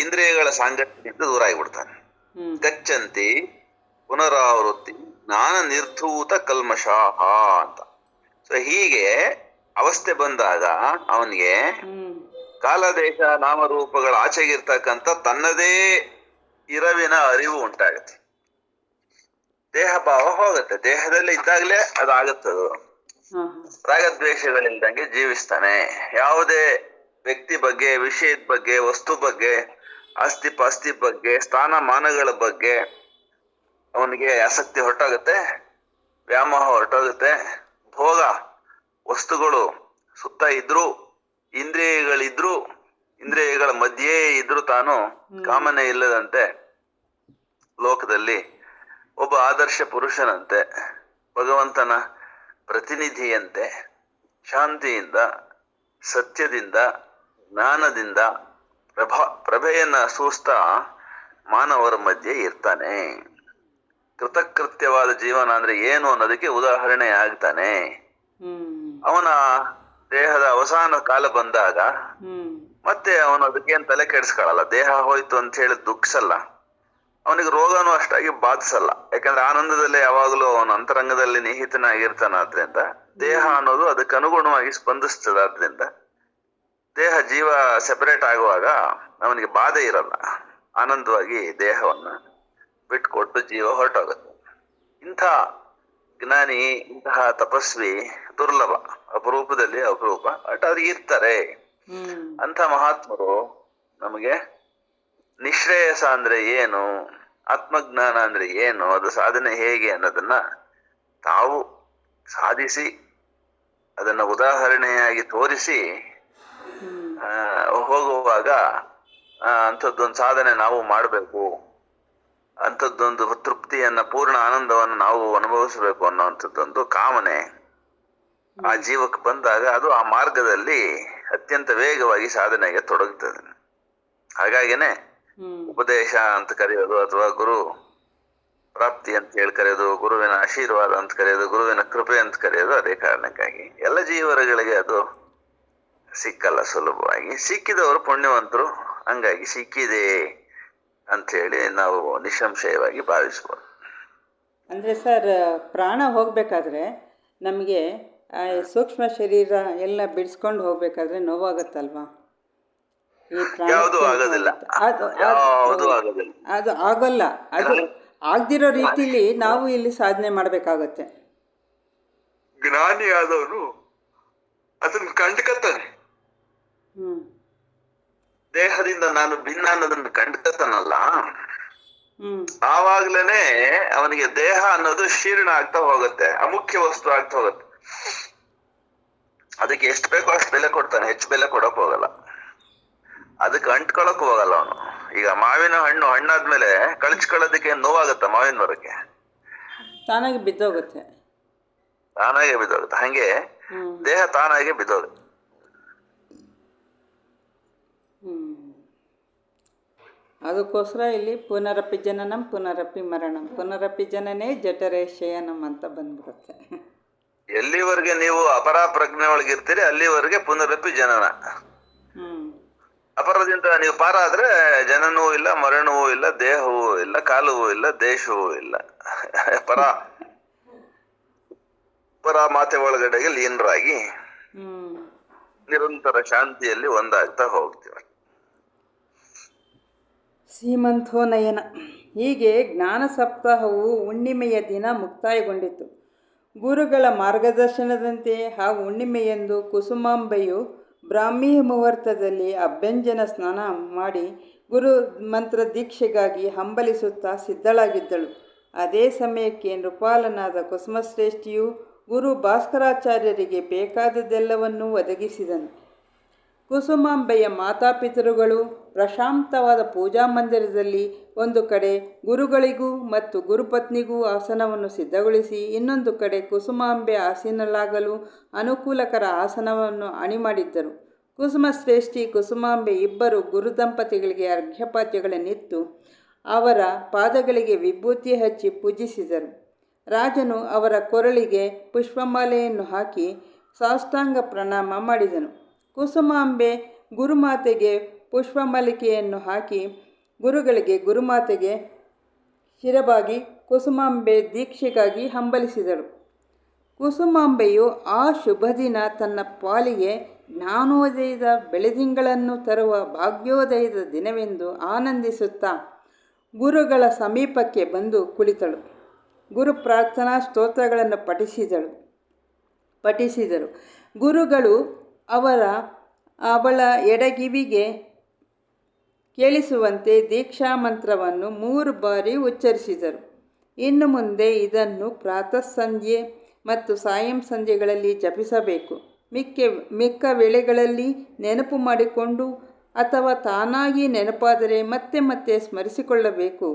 ಇಂದ್ರಿಯಗಳ ಸಾಂಗತ್ಯದಿಂದ ದೂರ ಆಗಿಬಿಡ್ತಾನೆ. ಗಚ್ಚಂತಿ ಪುನರಾವೃತ್ತಿ ಜ್ಞಾನ ನಿರ್ಧೂತ ಕಲ್ಮಷಾಹ ಅಂತ. ಸೊ ಹೀಗೆ ಅವಸ್ಥೆ ಬಂದಾಗ ಅವನಿಗೆ ಕಾಲದೇಶ ನಾಮರೂಪಗಳ ಆಚೆಗಿರ್ತಕ್ಕಂಥ ತನ್ನದೇ ಇರವಿನ ಅರಿವು ಉಂಟಾಗತ್ತೆ. ದೇಹ ಭಾವ ಹೋಗತ್ತೆ. ದೇಹದಲ್ಲಿ ಇದ್ದಾಗಲೇ ಅದಾಗತ್ತದು. ರಾಗದ್ವೇಷಗಳಿಲ್ದಂಗೆ ಜೀವಿಸ್ತಾನೆ. ಯಾವುದೇ ವ್ಯಕ್ತಿ ಬಗ್ಗೆ, ವಿಷಯದ ಬಗ್ಗೆ, ವಸ್ತು ಬಗ್ಗೆ, ಆಸ್ತಿ ಪಾಸ್ತಿ ಬಗ್ಗೆ, ಸ್ಥಾನಮಾನಗಳ ಬಗ್ಗೆ ಅವನಿಗೆ ಆಸಕ್ತಿ ಹೊರಟೋಗುತ್ತೆ, ವ್ಯಾಮೋಹ ಹೊರಟೋಗುತ್ತೆ. ಭೋಗ ವಸ್ತುಗಳು ಸುತ್ತ ಇದ್ರು, ಇಂದ್ರಿಯಗಳಿದ್ರು, ಇಂದ್ರಿಯಗಳ ಮಧ್ಯೆ ಇದ್ರು ತಾನು ಕಾಮನೆ ಇಲ್ಲದಂತೆ ಲೋಕದಲ್ಲಿ ಒಬ್ಬ ಆದರ್ಶ ಪುರುಷನಂತೆ, ಭಗವಂತನ ಪ್ರತಿನಿಧಿಯಂತೆ ಶಾಂತಿಯಿಂದ, ಸತ್ಯದಿಂದ, ಜ್ಞಾನದಿಂದ ಪ್ರಭೆಯನ್ನ ಸೂಸ್ತಾ ಮಾನವರ ಮಧ್ಯೆ ಇರ್ತಾನೆ. ಕೃತಕೃತ್ಯವಾದ ಜೀವನ ಅಂದ್ರೆ ಏನು ಅನ್ನೋದಕ್ಕೆ ಉದಾಹರಣೆ ಆಗ್ತಾನೆ. ಅವನ ದೇಹದ ಅವಸಾನ ಕಾಲ ಬಂದಾಗ ಮತ್ತೆ ಅವನು ಅದಕ್ಕೇನ್ ತಲೆ ಕೆಡಿಸ್ಕೊಳ್ಳಲ್ಲ. ದೇಹ ಹೋಯ್ತು ಅಂತ ಹೇಳಿ ದುಃಖಿಸಲ್ಲ. ಅವನಿಗೆ ರೋಗನೂ ಅಷ್ಟಾಗಿ ಬಾಧಿಸಲ್ಲ. ಯಾಕಂದ್ರೆ ಆನಂದದಲ್ಲೇ ಯಾವಾಗಲೂ ಅವನ ಅಂತರಂಗದಲ್ಲಿ ನಿಹಿತನಾಗಿರ್ತಾನಾದ್ರಿಂದ ದೇಹ ಅನ್ನೋದು ಅದಕ್ಕೆ ಅನುಗುಣವಾಗಿ ಸ್ಪಂದಿಸ್ತದಾದ್ರಿಂದ ದೇಹ ಜೀವ ಸೆಪರೇಟ್ ಆಗುವಾಗ ಅವನಿಗೆ ಬಾಧೆ ಇರಲ್ಲ. ಆನಂದವಾಗಿ ದೇಹವನ್ನ ಬಿಟ್ಕೊಟ್ಟು ಜೀವ ಹೊರಟೋಗುತ್ತೆ. ಇಂಥ ಜ್ಞಾನಿ, ಇಂತಹ ತಪಸ್ವಿ ದುರ್ಲಭ, ಅಪರೂಪದಲ್ಲಿ ಅಪರೂಪ. ಬಟ್ ಅವ್ರು ಇರ್ತಾರೆ. ಅಂಥ ಮಹಾತ್ಮರು ನಮಗೆ ನಿಶ್ರೇಯಸ ಅಂದ್ರೆ ಏನು, ಆತ್ಮಜ್ಞಾನ ಅಂದ್ರೆ ಏನು, ಅದು ಸಾಧನೆ ಹೇಗೆ ಅನ್ನೋದನ್ನ ತಾವು ಸಾಧಿಸಿ ಅದನ್ನ ಉದಾಹರಣೆಯಾಗಿ ತೋರಿಸಿ ಹೋಗುವಾಗ ಅಂಥದ್ದೊಂದು ಸಾಧನೆ ನಾವು ಮಾಡಬೇಕು, ಅಂಥದ್ದೊಂದು ತೃಪ್ತಿಯನ್ನ, ಪೂರ್ಣ ಆನಂದವನ್ನು ನಾವು ಅನುಭವಿಸಬೇಕು ಅನ್ನೋಂಥದ್ದೊಂದು ಕಾಮನೆ ಆ ಜೀವಕ್ಕೆ ಬಂದಾಗ ಅದು ಆ ಮಾರ್ಗದಲ್ಲಿ ಅತ್ಯಂತ ವೇಗವಾಗಿ ಸಾಧನೆಗೆ ತೊಡಗುತ್ತದೆ. ಹಾಗಾಗಿನೇ ಉಪದೇಶ ಅಂತ ಕರೆಯೋದು, ಅಥವಾ ಗುರು ಪ್ರಾಪ್ತಿ ಅಂತ ಹೇಳಿ ಕರೆಯೋದು, ಗುರುವಿನ ಆಶೀರ್ವಾದ ಅಂತ ಕರೆಯೋದು, ಗುರುವಿನ ಕೃಪೆ ಅಂತ ಕರೆಯೋದು ಅದೇ ಕಾರಣಕ್ಕಾಗಿ. ಎಲ್ಲ ಜೀವರುಗಳಿಗೆ ಅದು ಸಿಕ್ಕಲ್ಲ ಸುಲಭವಾಗಿ. ಸಿಕ್ಕಿದವರು ಪುಣ್ಯವಂತರು. ಹಂಗಾಗಿ ಸಿಕ್ಕಿದೆ ಅಂತ ಹೇಳಿ ನಾವು ನಿಸ್ಸಂಶಯವಾಗಿ ಭಾವಿಸ್ಬೋದು. ಅಂದರೆ ಸರ್, ಪ್ರಾಣ ಹೋಗಬೇಕಾದ್ರೆ ನಮಗೆ ಸೂಕ್ಷ್ಮ ಶರೀರ ಎಲ್ಲ ಬಿಡಿಸ್ಕೊಂಡು ಹೋಗ್ಬೇಕಾದ್ರೆ ನೋವಾಗುತ್ತಲ್ವಾ? ಈ ಯಾವುದು ಆಗೋದಿಲ್ಲ, ಯಾವುದು ಆಗೋದಿಲ್ಲ. ಅದು ಆಗೋಲ್ಲ. ಅದು ಆಗದಿರೋ ರೀತಿಲಿ ನಾವು ಇಲ್ಲಿ ಸಾಧನೆ ಮಾಡಬೇಕಾಗತ್ತೆ. ಜ್ಞಾನಿ ಆದವನು ಅದನ್ನು ಕಂಡ್ಕತ್ತಾನೆ. ದೇಹದಿಂದ ನಾನು ಭಿನ್ನ ಅನ್ನೋದನ್ನು ಕಂಡ್ಕತ್ತಾನಲ್ಲ, ಆವಾಗ್ಲೇನೆ ಅವನಿಗೆ ದೇಹ ಅನ್ನೋದು ಶೀರ್ಣ ಆಗ್ತಾ ಹೋಗುತ್ತೆ, ಅಮುಖ್ಯ ವಸ್ತು ಆಗ್ತಾ ಹೋಗುತ್ತೆ. ಅದಕ್ಕೆ ಎಷ್ಟು ಬೇಕೋ ಅಷ್ಟು ಬೆಲೆ ಕೊಡ್ತಾನೆ, ಹೆಚ್ಚು ಬೆಲೆ ಕೊಡಕ್ ಹೋಗಲ್ಲ. ಅದಕ್ಕೆ ಅಂಟ್ಕೊಳಕ್ ಹೋಗಲ್ಲ ಅವನು. ಈಗ ಮಾವಿನ ಹಣ್ಣು ಹಣ್ಣಾದ್ಮೇಲೆ ಕಳಚ್ಕೊಳ್ಳೋದಕ್ಕೆ ನೋವಾಗತ್ತ, ಮಾವಿನ ಮರಕ್ಕೆ ತಾನಾಗಿ ಬಿದ್ದೋಗುತ್ತೆ. ತಾನಾಗೆ ಬಿದ್ದೋಗುತ್ತೆ. ಹಂಗೆ ದೇಹ ತಾನಾಗೆ ಬಿದ್ದೋಗುತ್ತೆ. ಅದಕ್ಕೋಸ್ಕರ ಇಲ್ಲಿ ಪುನರಪಿ ಜನನಂ ಪುನರಪಿ ಮರಣಂ ಪುನರಪಿ ಜನನೇ ಜಠರೇ ಶಯನಂ ಅಂತ ಬಂದ್ಬಿಡುತ್ತೆ. ಎಲ್ಲಿವರೆಗೆ ನೀವು ಅಪರ ಪ್ರಜ್ಞೆ ಒಳಗಿರ್ತೀರಿ ಅಲ್ಲಿವರೆಗೆ ಪುನರಪಿ ಜನನ. ಅಪರದಿಂದ ನೀವು ಪಾರ ಆದ್ರೆ ಜನನವೂ ಇಲ್ಲ, ಮರಣವೂ ಇಲ್ಲ, ದೇಹವೂ ಇಲ್ಲ, ಕಾಲವೂ ಇಲ್ಲ, ದೇಶವೂ ಇಲ್ಲ. ಪರ ಮಾತೆ ಒಳಗಡೆಗೆ ಲೀನರಾಗಿ ನಿರಂತರ ಶಾಂತಿಯಲ್ಲಿ ಒಂದಾಗ್ತಾ ಹೋಗ್ತೀವಿ. ಸೀಮಂತೋನಯನ. ಹೀಗೆ ಜ್ಞಾನ ಸಪ್ತಾಹವು ಹುಣ್ಣಿಮೆಯ ದಿನ ಮುಕ್ತಾಯಗೊಂಡಿತು. ಗುರುಗಳ ಮಾರ್ಗದರ್ಶನದಂತೆ ಆ ಹುಣ್ಣಿಮೆಯಂದು ಕುಸುಮಾಂಬೆಯು ಬ್ರಾಹ್ಮಿ ಮುಹೂರ್ತದಲ್ಲಿ ಅಭ್ಯಂಜನ ಸ್ನಾನ ಮಾಡಿ ಗುರು ಮಂತ್ರ ದೀಕ್ಷೆಗಾಗಿ ಹಂಬಲಿಸುತ್ತಾ ಸಿದ್ಧಳಾಗಿದ್ದಳು. ಅದೇ ಸಮಯಕ್ಕೆ ನೃಪಾಲನಾದ ಕುಸುಮಶ್ರೇಷ್ಠಿಯು ಗುರು ಭಾಸ್ಕರಾಚಾರ್ಯರಿಗೆ ಬೇಕಾದದ್ದೆಲ್ಲವನ್ನೂ ಒದಗಿಸಿದನು. ಕುಸುಮಾಂಬೆಯ ಮಾತಾಪಿತೃಗಳು ಪ್ರಶಾಂತವಾದ ಪೂಜಾ ಮಂದಿರದಲ್ಲಿ ಒಂದು ಕಡೆ ಗುರುಗಳಿಗೂ ಮತ್ತು ಗುರುಪತ್ನಿಗೂ ಆಸನವನ್ನು ಸಿದ್ಧಗೊಳಿಸಿ, ಇನ್ನೊಂದು ಕಡೆ ಕುಸುಮಾಂಬೆ ಆಸೀನಳಾಗಲು ಅನುಕೂಲಕರ ಆಸನವನ್ನು ಅಣಿ ಮಾಡಿದ್ದರು. ಕುಸುಮಶ್ರೇಷ್ಠಿ, ಕುಸುಮಾಂಬೆ ಇಬ್ಬರು ಗುರುದಂಪತಿಗಳಿಗೆ ಅರ್ಘ್ಯಪಾದ್ಯಗಳನ್ನಿತ್ತು ಅವರ ಪಾದಗಳಿಗೆ ವಿಭೂತಿ ಹಚ್ಚಿ ಪೂಜಿಸಿದರು. ರಾಜನು ಅವರ ಕೊರಳಿಗೆ ಪುಷ್ಪಮಾಲೆಯನ್ನು ಹಾಕಿ ಸಾಷ್ಟಾಂಗ ಪ್ರಣಾಮ ಮಾಡಿದನು. ಕುಸುಮಾಂಬೆ ಗುರುಮಾತೆಗೆ ಪುಷ್ಪಮಾಲಿಕೆಯನ್ನು ಹಾಕಿ ಗುರುಮಾತೆಗೆ ಶಿರಬಾಗಿ ಕುಸುಮಾಂಬೆ ದೀಕ್ಷೆಗಾಗಿ ಹಂಬಲಿಸಿದಳು. ಕುಸುಮಾಂಬೆಯು ಆ ಶುಭ ದಿನ ತನ್ನ ಪಾಲಿಗೆ ಜ್ಞಾನೋದಯದ ಬೆಳದಿಂಗಳನ್ನು ತರುವ ಭಾಗ್ಯೋದಯದ ದಿನವೆಂದು ಆನಂದಿಸುತ್ತಾ ಗುರುಗಳ ಸಮೀಪಕ್ಕೆ ಬಂದು ಕುಳಿತಳು. ಗುರು ಪ್ರಾರ್ಥನಾ ಸ್ತೋತ್ರಗಳನ್ನು ಪಠಿಸಿದರು. ಗುರುಗಳು ಅವಳ ಎಡಗಿವಿಗೆ ಕೇಳಿಸುವಂತೆ ದೀಕ್ಷಾ ಮಂತ್ರವನ್ನು 3 ಬಾರಿ ಉಚ್ಚರಿಸಿದರು. ಇನ್ನು ಮುಂದೆ ಇದನ್ನು ಪ್ರಾತಃ ಸಂಧ್ಯೆ ಮತ್ತು ಸಾಯಂ ಸಂಧ್ಯೆಗಳಲ್ಲಿ ಜಪಿಸಬೇಕು. ಮಿಕ್ಕ ವೇಳೆಗಳಲ್ಲಿ ನೆನಪು ಮಾಡಿಕೊಂಡು ಅಥವಾ ತಾನಾಗಿ ನೆನಪಾದರೆ ಮತ್ತೆ ಮತ್ತೆ ಸ್ಮರಿಸಿಕೊಳ್ಳಬೇಕು.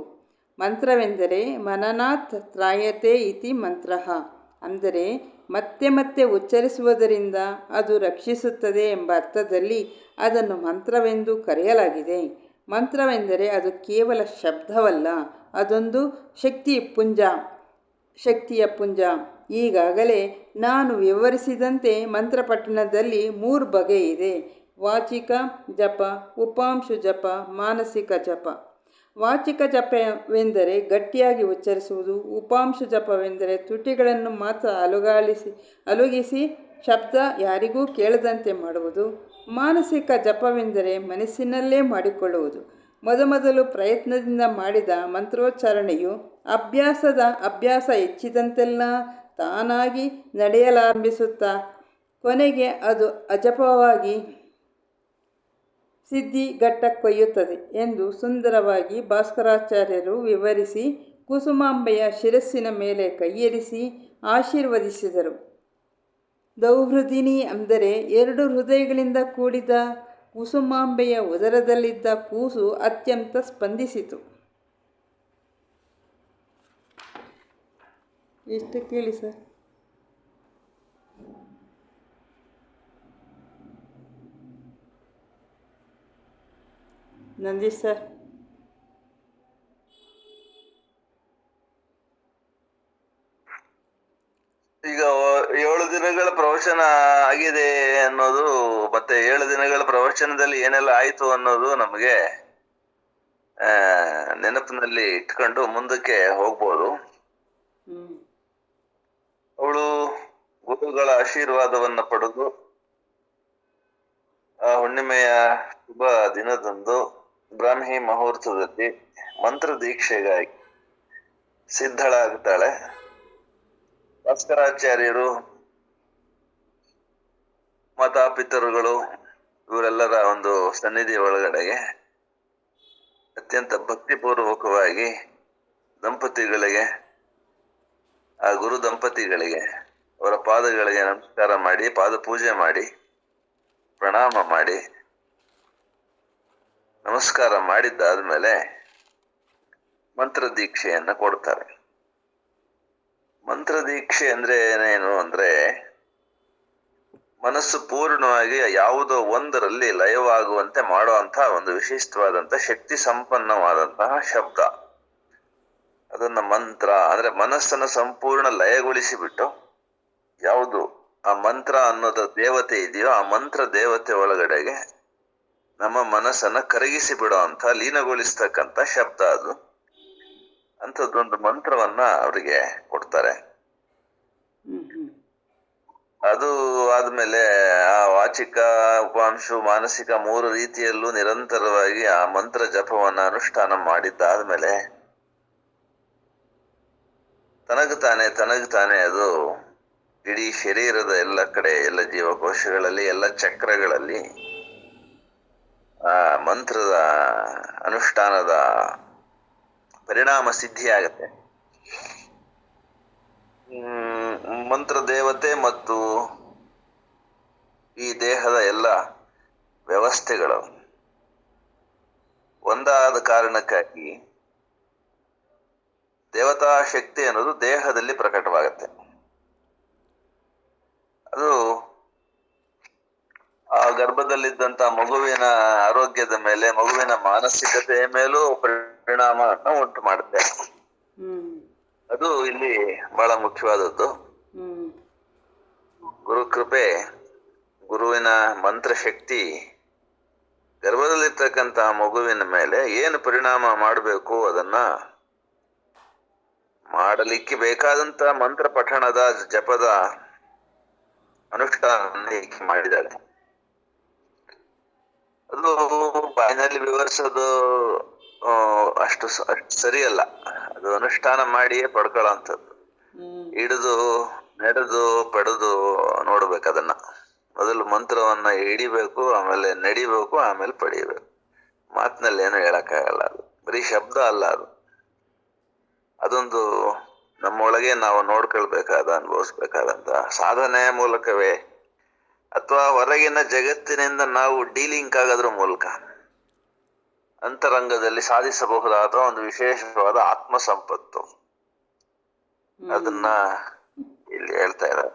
ಮಂತ್ರವೆಂದರೆ ಮನನಾತ್ ತ್ರಾಯತೆ ಇತಿ ಮಂತ್ರಃ, ಅಂದರೆ ಮತ್ತೆ ಮತ್ತೆ ಉಚ್ಚರಿಸುವುದರಿಂದ ಅದು ರಕ್ಷಿಸುತ್ತದೆ ಎಂಬ ಅರ್ಥದಲ್ಲಿ ಅದನ್ನು ಮಂತ್ರವೆಂದು ಕರೆಯಲಾಗಿದೆ. ಮಂತ್ರವೆಂದರೆ ಅದು ಕೇವಲ ಶಬ್ದವಲ್ಲ, ಅದೊಂದು ಶಕ್ತಿಯ ಪುಂಜ. ಈಗಾಗಲೇ ನಾನು ವಿವರಿಸಿದಂತೆ ಮಂತ್ರಪಠಣದಲ್ಲಿ 3 ಬಗೆ ಇದೆ: ವಾಚಿಕ ಜಪ, ಉಪಾಂಶು ಜಪ, ಮಾನಸಿಕ ಜಪ. ವಾಚಿಕ ಜಪವೆಂದರೆ ಗಟ್ಟಿಯಾಗಿ ಉಚ್ಚರಿಸುವುದು. ಉಪಾಂಶು ಜಪವೆಂದರೆ ತುಟಿಗಳನ್ನು ಮಾತ್ರ ಅಲುಗಿಸಿ ಶಬ್ದ ಯಾರಿಗೂ ಕೇಳದಂತೆ ಮಾಡುವುದು. ಮಾನಸಿಕ ಜಪವೆಂದರೆ ಮನಸ್ಸಿನಲ್ಲೇ ಮಾಡಿಕೊಳ್ಳುವುದು. ಮೊದಲು ಪ್ರಯತ್ನದಿಂದ ಮಾಡಿದ ಮಂತ್ರೋಚ್ಚಾರಣೆಯು ಅಭ್ಯಾಸ ಹೆಚ್ಚಿದಂತೆಲ್ಲ ತಾನಾಗಿ ನಡೆಯಲಾರಂಭಿಸುತ್ತಾ ಕೊನೆಗೆ ಅದು ಅಜಪವಾಗಿ ಸಿದ್ಧಿಘಟ್ಟಕ್ಕೊಯ್ಯುತ್ತದೆ ಎಂದು ಸುಂದರವಾಗಿ ಭಾಸ್ಕರಾಚಾರ್ಯರು ವಿವರಿಸಿ ಕುಸುಮಾಂಬೆಯ ಶಿರಸ್ಸಿನ ಮೇಲೆ ಕೈಯಿರಿಸಿ ಆಶೀರ್ವದಿಸಿದರು. ದೌಹೃದಿನಿ ಅಂದರೆ 2 ಹೃದಯಗಳಿಂದ ಕೂಡಿದ ಕುಸುಮಾಂಬೆಯ ಉದರದಲ್ಲಿದ್ದ ಕೂಸು ಅತ್ಯಂತ ಸ್ಪಂದಿಸಿತು. ಎಷ್ಟು ಕೇಳಿ ಸರ್. ನಂದೀಶ್ ಸರ್. ಈಗ 7 ದಿನಗಳ ಪ್ರವಚನ ಆಗಿದೆ ಅನ್ನೋದು, ಮತ್ತೆ 7 ದಿನಗಳ ಪ್ರವಚನದಲ್ಲಿ ಏನೆಲ್ಲ ಆಯ್ತು ಅನ್ನೋದು ನಮಗೆ ನೆನಪಿನಲ್ಲಿ ಇಟ್ಕೊಂಡು ಮುಂದಕ್ಕೆ ಹೋಗ್ಬೋದು. ಅವಳು ಗುರುಗಳ ಆಶೀರ್ವಾದವನ್ನ ಪಡೆದು ಆ ಹುಣ್ಣಿಮೆಯ ಶುಭ ದಿನದಂದು ಬ್ರಾಹ್ಮಿ ಮುಹೂರ್ತದಲ್ಲಿ ಮಂತ್ರ ದೀಕ್ಷೆಗಾಗಿ ಸಿದ್ಧಳಾಗ್ತಾಳೆ. ಭಾಸ್ಕರಾಚಾರ್ಯರು, ಮಾತಾಪಿತರುಗಳು ಇವರೆಲ್ಲರ ಒಂದು ಸನ್ನಿಧಿ ಒಳಗಡೆಗೆ ಅತ್ಯಂತ ಭಕ್ತಿಪೂರ್ವಕವಾಗಿ ಆ ಗುರು ದಂಪತಿಗಳಿಗೆ ಅವರ ಪಾದಗಳಿಗೆ ನಮಸ್ಕಾರ ಮಾಡಿ, ಪಾದ ಪೂಜೆ ಮಾಡಿ, ಪ್ರಣಾಮ ಮಾಡಿ, ನಮಸ್ಕಾರ ಮಾಡಿದ್ದಾದ್ಮೇಲೆ ಮಂತ್ರ ದೀಕ್ಷೆಯನ್ನ ಕೊಡ್ತಾರೆ. ಮಂತ್ರ ದೀಕ್ಷೆ ಅಂದ್ರೆ ಏನೇನು ಅಂದ್ರೆ, ಮನಸ್ಸು ಪೂರ್ಣವಾಗಿ ಯಾವುದೋ ಒಂದರಲ್ಲಿ ಲಯವಾಗುವಂತೆ ಮಾಡುವಂತಹ ಒಂದು ವಿಶಿಷ್ಟವಾದಂತಹ ಶಕ್ತಿ ಸಂಪನ್ನವಾದಂತಹ ಶಬ್ದ. ಅದನ್ನ ಮಂತ್ರ ಅಂದ್ರೆ ಮನಸ್ಸನ್ನು ಸಂಪೂರ್ಣ ಲಯಗೊಳಿಸಿಬಿಟ್ಟು, ಯಾವುದು ಆ ಮಂತ್ರ ಅನ್ನೋದ ದೇವತೆ ಇದೆಯೋ ಆ ಮಂತ್ರ ದೇವತೆ ಒಳಗಡೆಗೆ ನಮ್ಮ ಮನಸ್ಸನ್ನ ಕರಗಿಸಿ ಬಿಡೋ ಅಂತ, ಲೀನಗೊಳಿಸ್ತಕ್ಕಂಥ ಶಬ್ದ ಅದು. ಅಂಥದ್ದೊಂದು ಮಂತ್ರವನ್ನ ಅವರಿಗೆ ಕೊಡ್ತಾರೆ. ಅದು ಆದ್ಮೇಲೆ ಆ ವಾಚಿಕ, ಉಪಾಂಶು, ಮಾನಸಿಕ 3 ರೀತಿಯಲ್ಲೂ ನಿರಂತರವಾಗಿ ಆ ಮಂತ್ರ ಜಪವನ್ನ ಅನುಷ್ಠಾನ ಮಾಡಿದ್ದಾದ್ಮೇಲೆ ತನಗ್ತಾನೆ ಅದು ಇಡೀ ಶರೀರದ ಎಲ್ಲ ಕಡೆ, ಎಲ್ಲ ಜೀವಕೋಶಗಳಲ್ಲಿ, ಎಲ್ಲ ಚಕ್ರಗಳಲ್ಲಿ ಆ ಮಂತ್ರದ ಅನುಷ್ಠಾನದ ಪರಿಣಾಮ ಸಿದ್ಧಿಯಾಗತ್ತೆ. ಮಂತ್ರ ದೇವತೆ ಮತ್ತು ಈ ದೇಹದ ಎಲ್ಲ ವ್ಯವಸ್ಥೆಗಳು ಒಂದಾದ ಕಾರಣಕ್ಕಾಗಿ ದೇವತಾ ಶಕ್ತಿ ಅನ್ನೋದು ದೇಹದಲ್ಲಿ ಪ್ರಕಟವಾಗತ್ತೆ. ಅದು ಆ ಗರ್ಭದಲ್ಲಿದ್ದಂತ ಮಗುವಿನ ಆರೋಗ್ಯದ ಮೇಲೆ, ಮಗುವಿನ ಮಾನಸಿಕತೆಯ ಮೇಲೂ ಪರಿಣಾಮವನ್ನು ಉಂಟು ಮಾಡುತ್ತೆ. ಅದು ಇಲ್ಲಿ ಬಹಳ ಮುಖ್ಯವಾದದ್ದು. ಗುರು ಕೃಪೆ, ಗುರುವಿನ ಮಂತ್ರಶಕ್ತಿ ಗರ್ಭದಲ್ಲಿರ್ತಕ್ಕಂಥ ಮಗುವಿನ ಮೇಲೆ ಏನು ಪರಿಣಾಮ ಮಾಡಬೇಕು ಅದನ್ನ ಮಾಡಲಿಕ್ಕೆ ಬೇಕಾದಂತ ಮಂತ್ರ ಪಠಣದ, ಜಪದ ಅನುಷ್ಠಾನ ಮಾಡಿದ್ದಾರೆ. ಅದು ಬಾಯಿನಲ್ಲಿ ವಿವರಿಸೋದು ಅಷ್ಟು ಸರಿಯಲ್ಲ. ಅದು ಅನುಷ್ಠಾನ ಮಾಡಿಯೇ ಪಡ್ಕೊಳ್ಳೋಂಥದ್ದು. ಹಿಡಿದು ನಡೆದು ಪಡೆದು ನೋಡ್ಬೇಕು. ಅದನ್ನ ಮೊದಲು ಮಂತ್ರವನ್ನ ಹಿಡಿಬೇಕು, ಆಮೇಲೆ ನಡಿಬೇಕು, ಆಮೇಲೆ ಪಡಿಬೇಕು. ಮಾತಿನಲ್ಲಿ ಏನು ಹೇಳಕ್ಕಾಗಲ್ಲ. ಅದು ಬರೀ ಶಬ್ದ ಅಲ್ಲ. ಅದೊಂದು ನಮ್ಮೊಳಗೆ ನಾವು ನೋಡ್ಕೊಳ್ಬೇಕಾದ, ಅನುಭವಿಸ್ಬೇಕಾದಂತ ಸಾಧನೆಯ ಮೂಲಕವೇ ಅಥವಾ ಹೊರಗಿನ ಜಗತ್ತಿನಿಂದ ನಾವು ಡೀಲಿಂಗ್ ಆಗೋದ್ರ ಮೂಲಕ ಅಂತರಂಗದಲ್ಲಿ ಸಾಧಿಸಬಹುದಾದ ಒಂದು ವಿಶೇಷವಾದ ಆತ್ಮ ಸಂಪತ್ತು. ಅದನ್ನ ಇಲ್ಲಿ ಹೇಳ್ತಾ ಇದ್ದಾರೆ.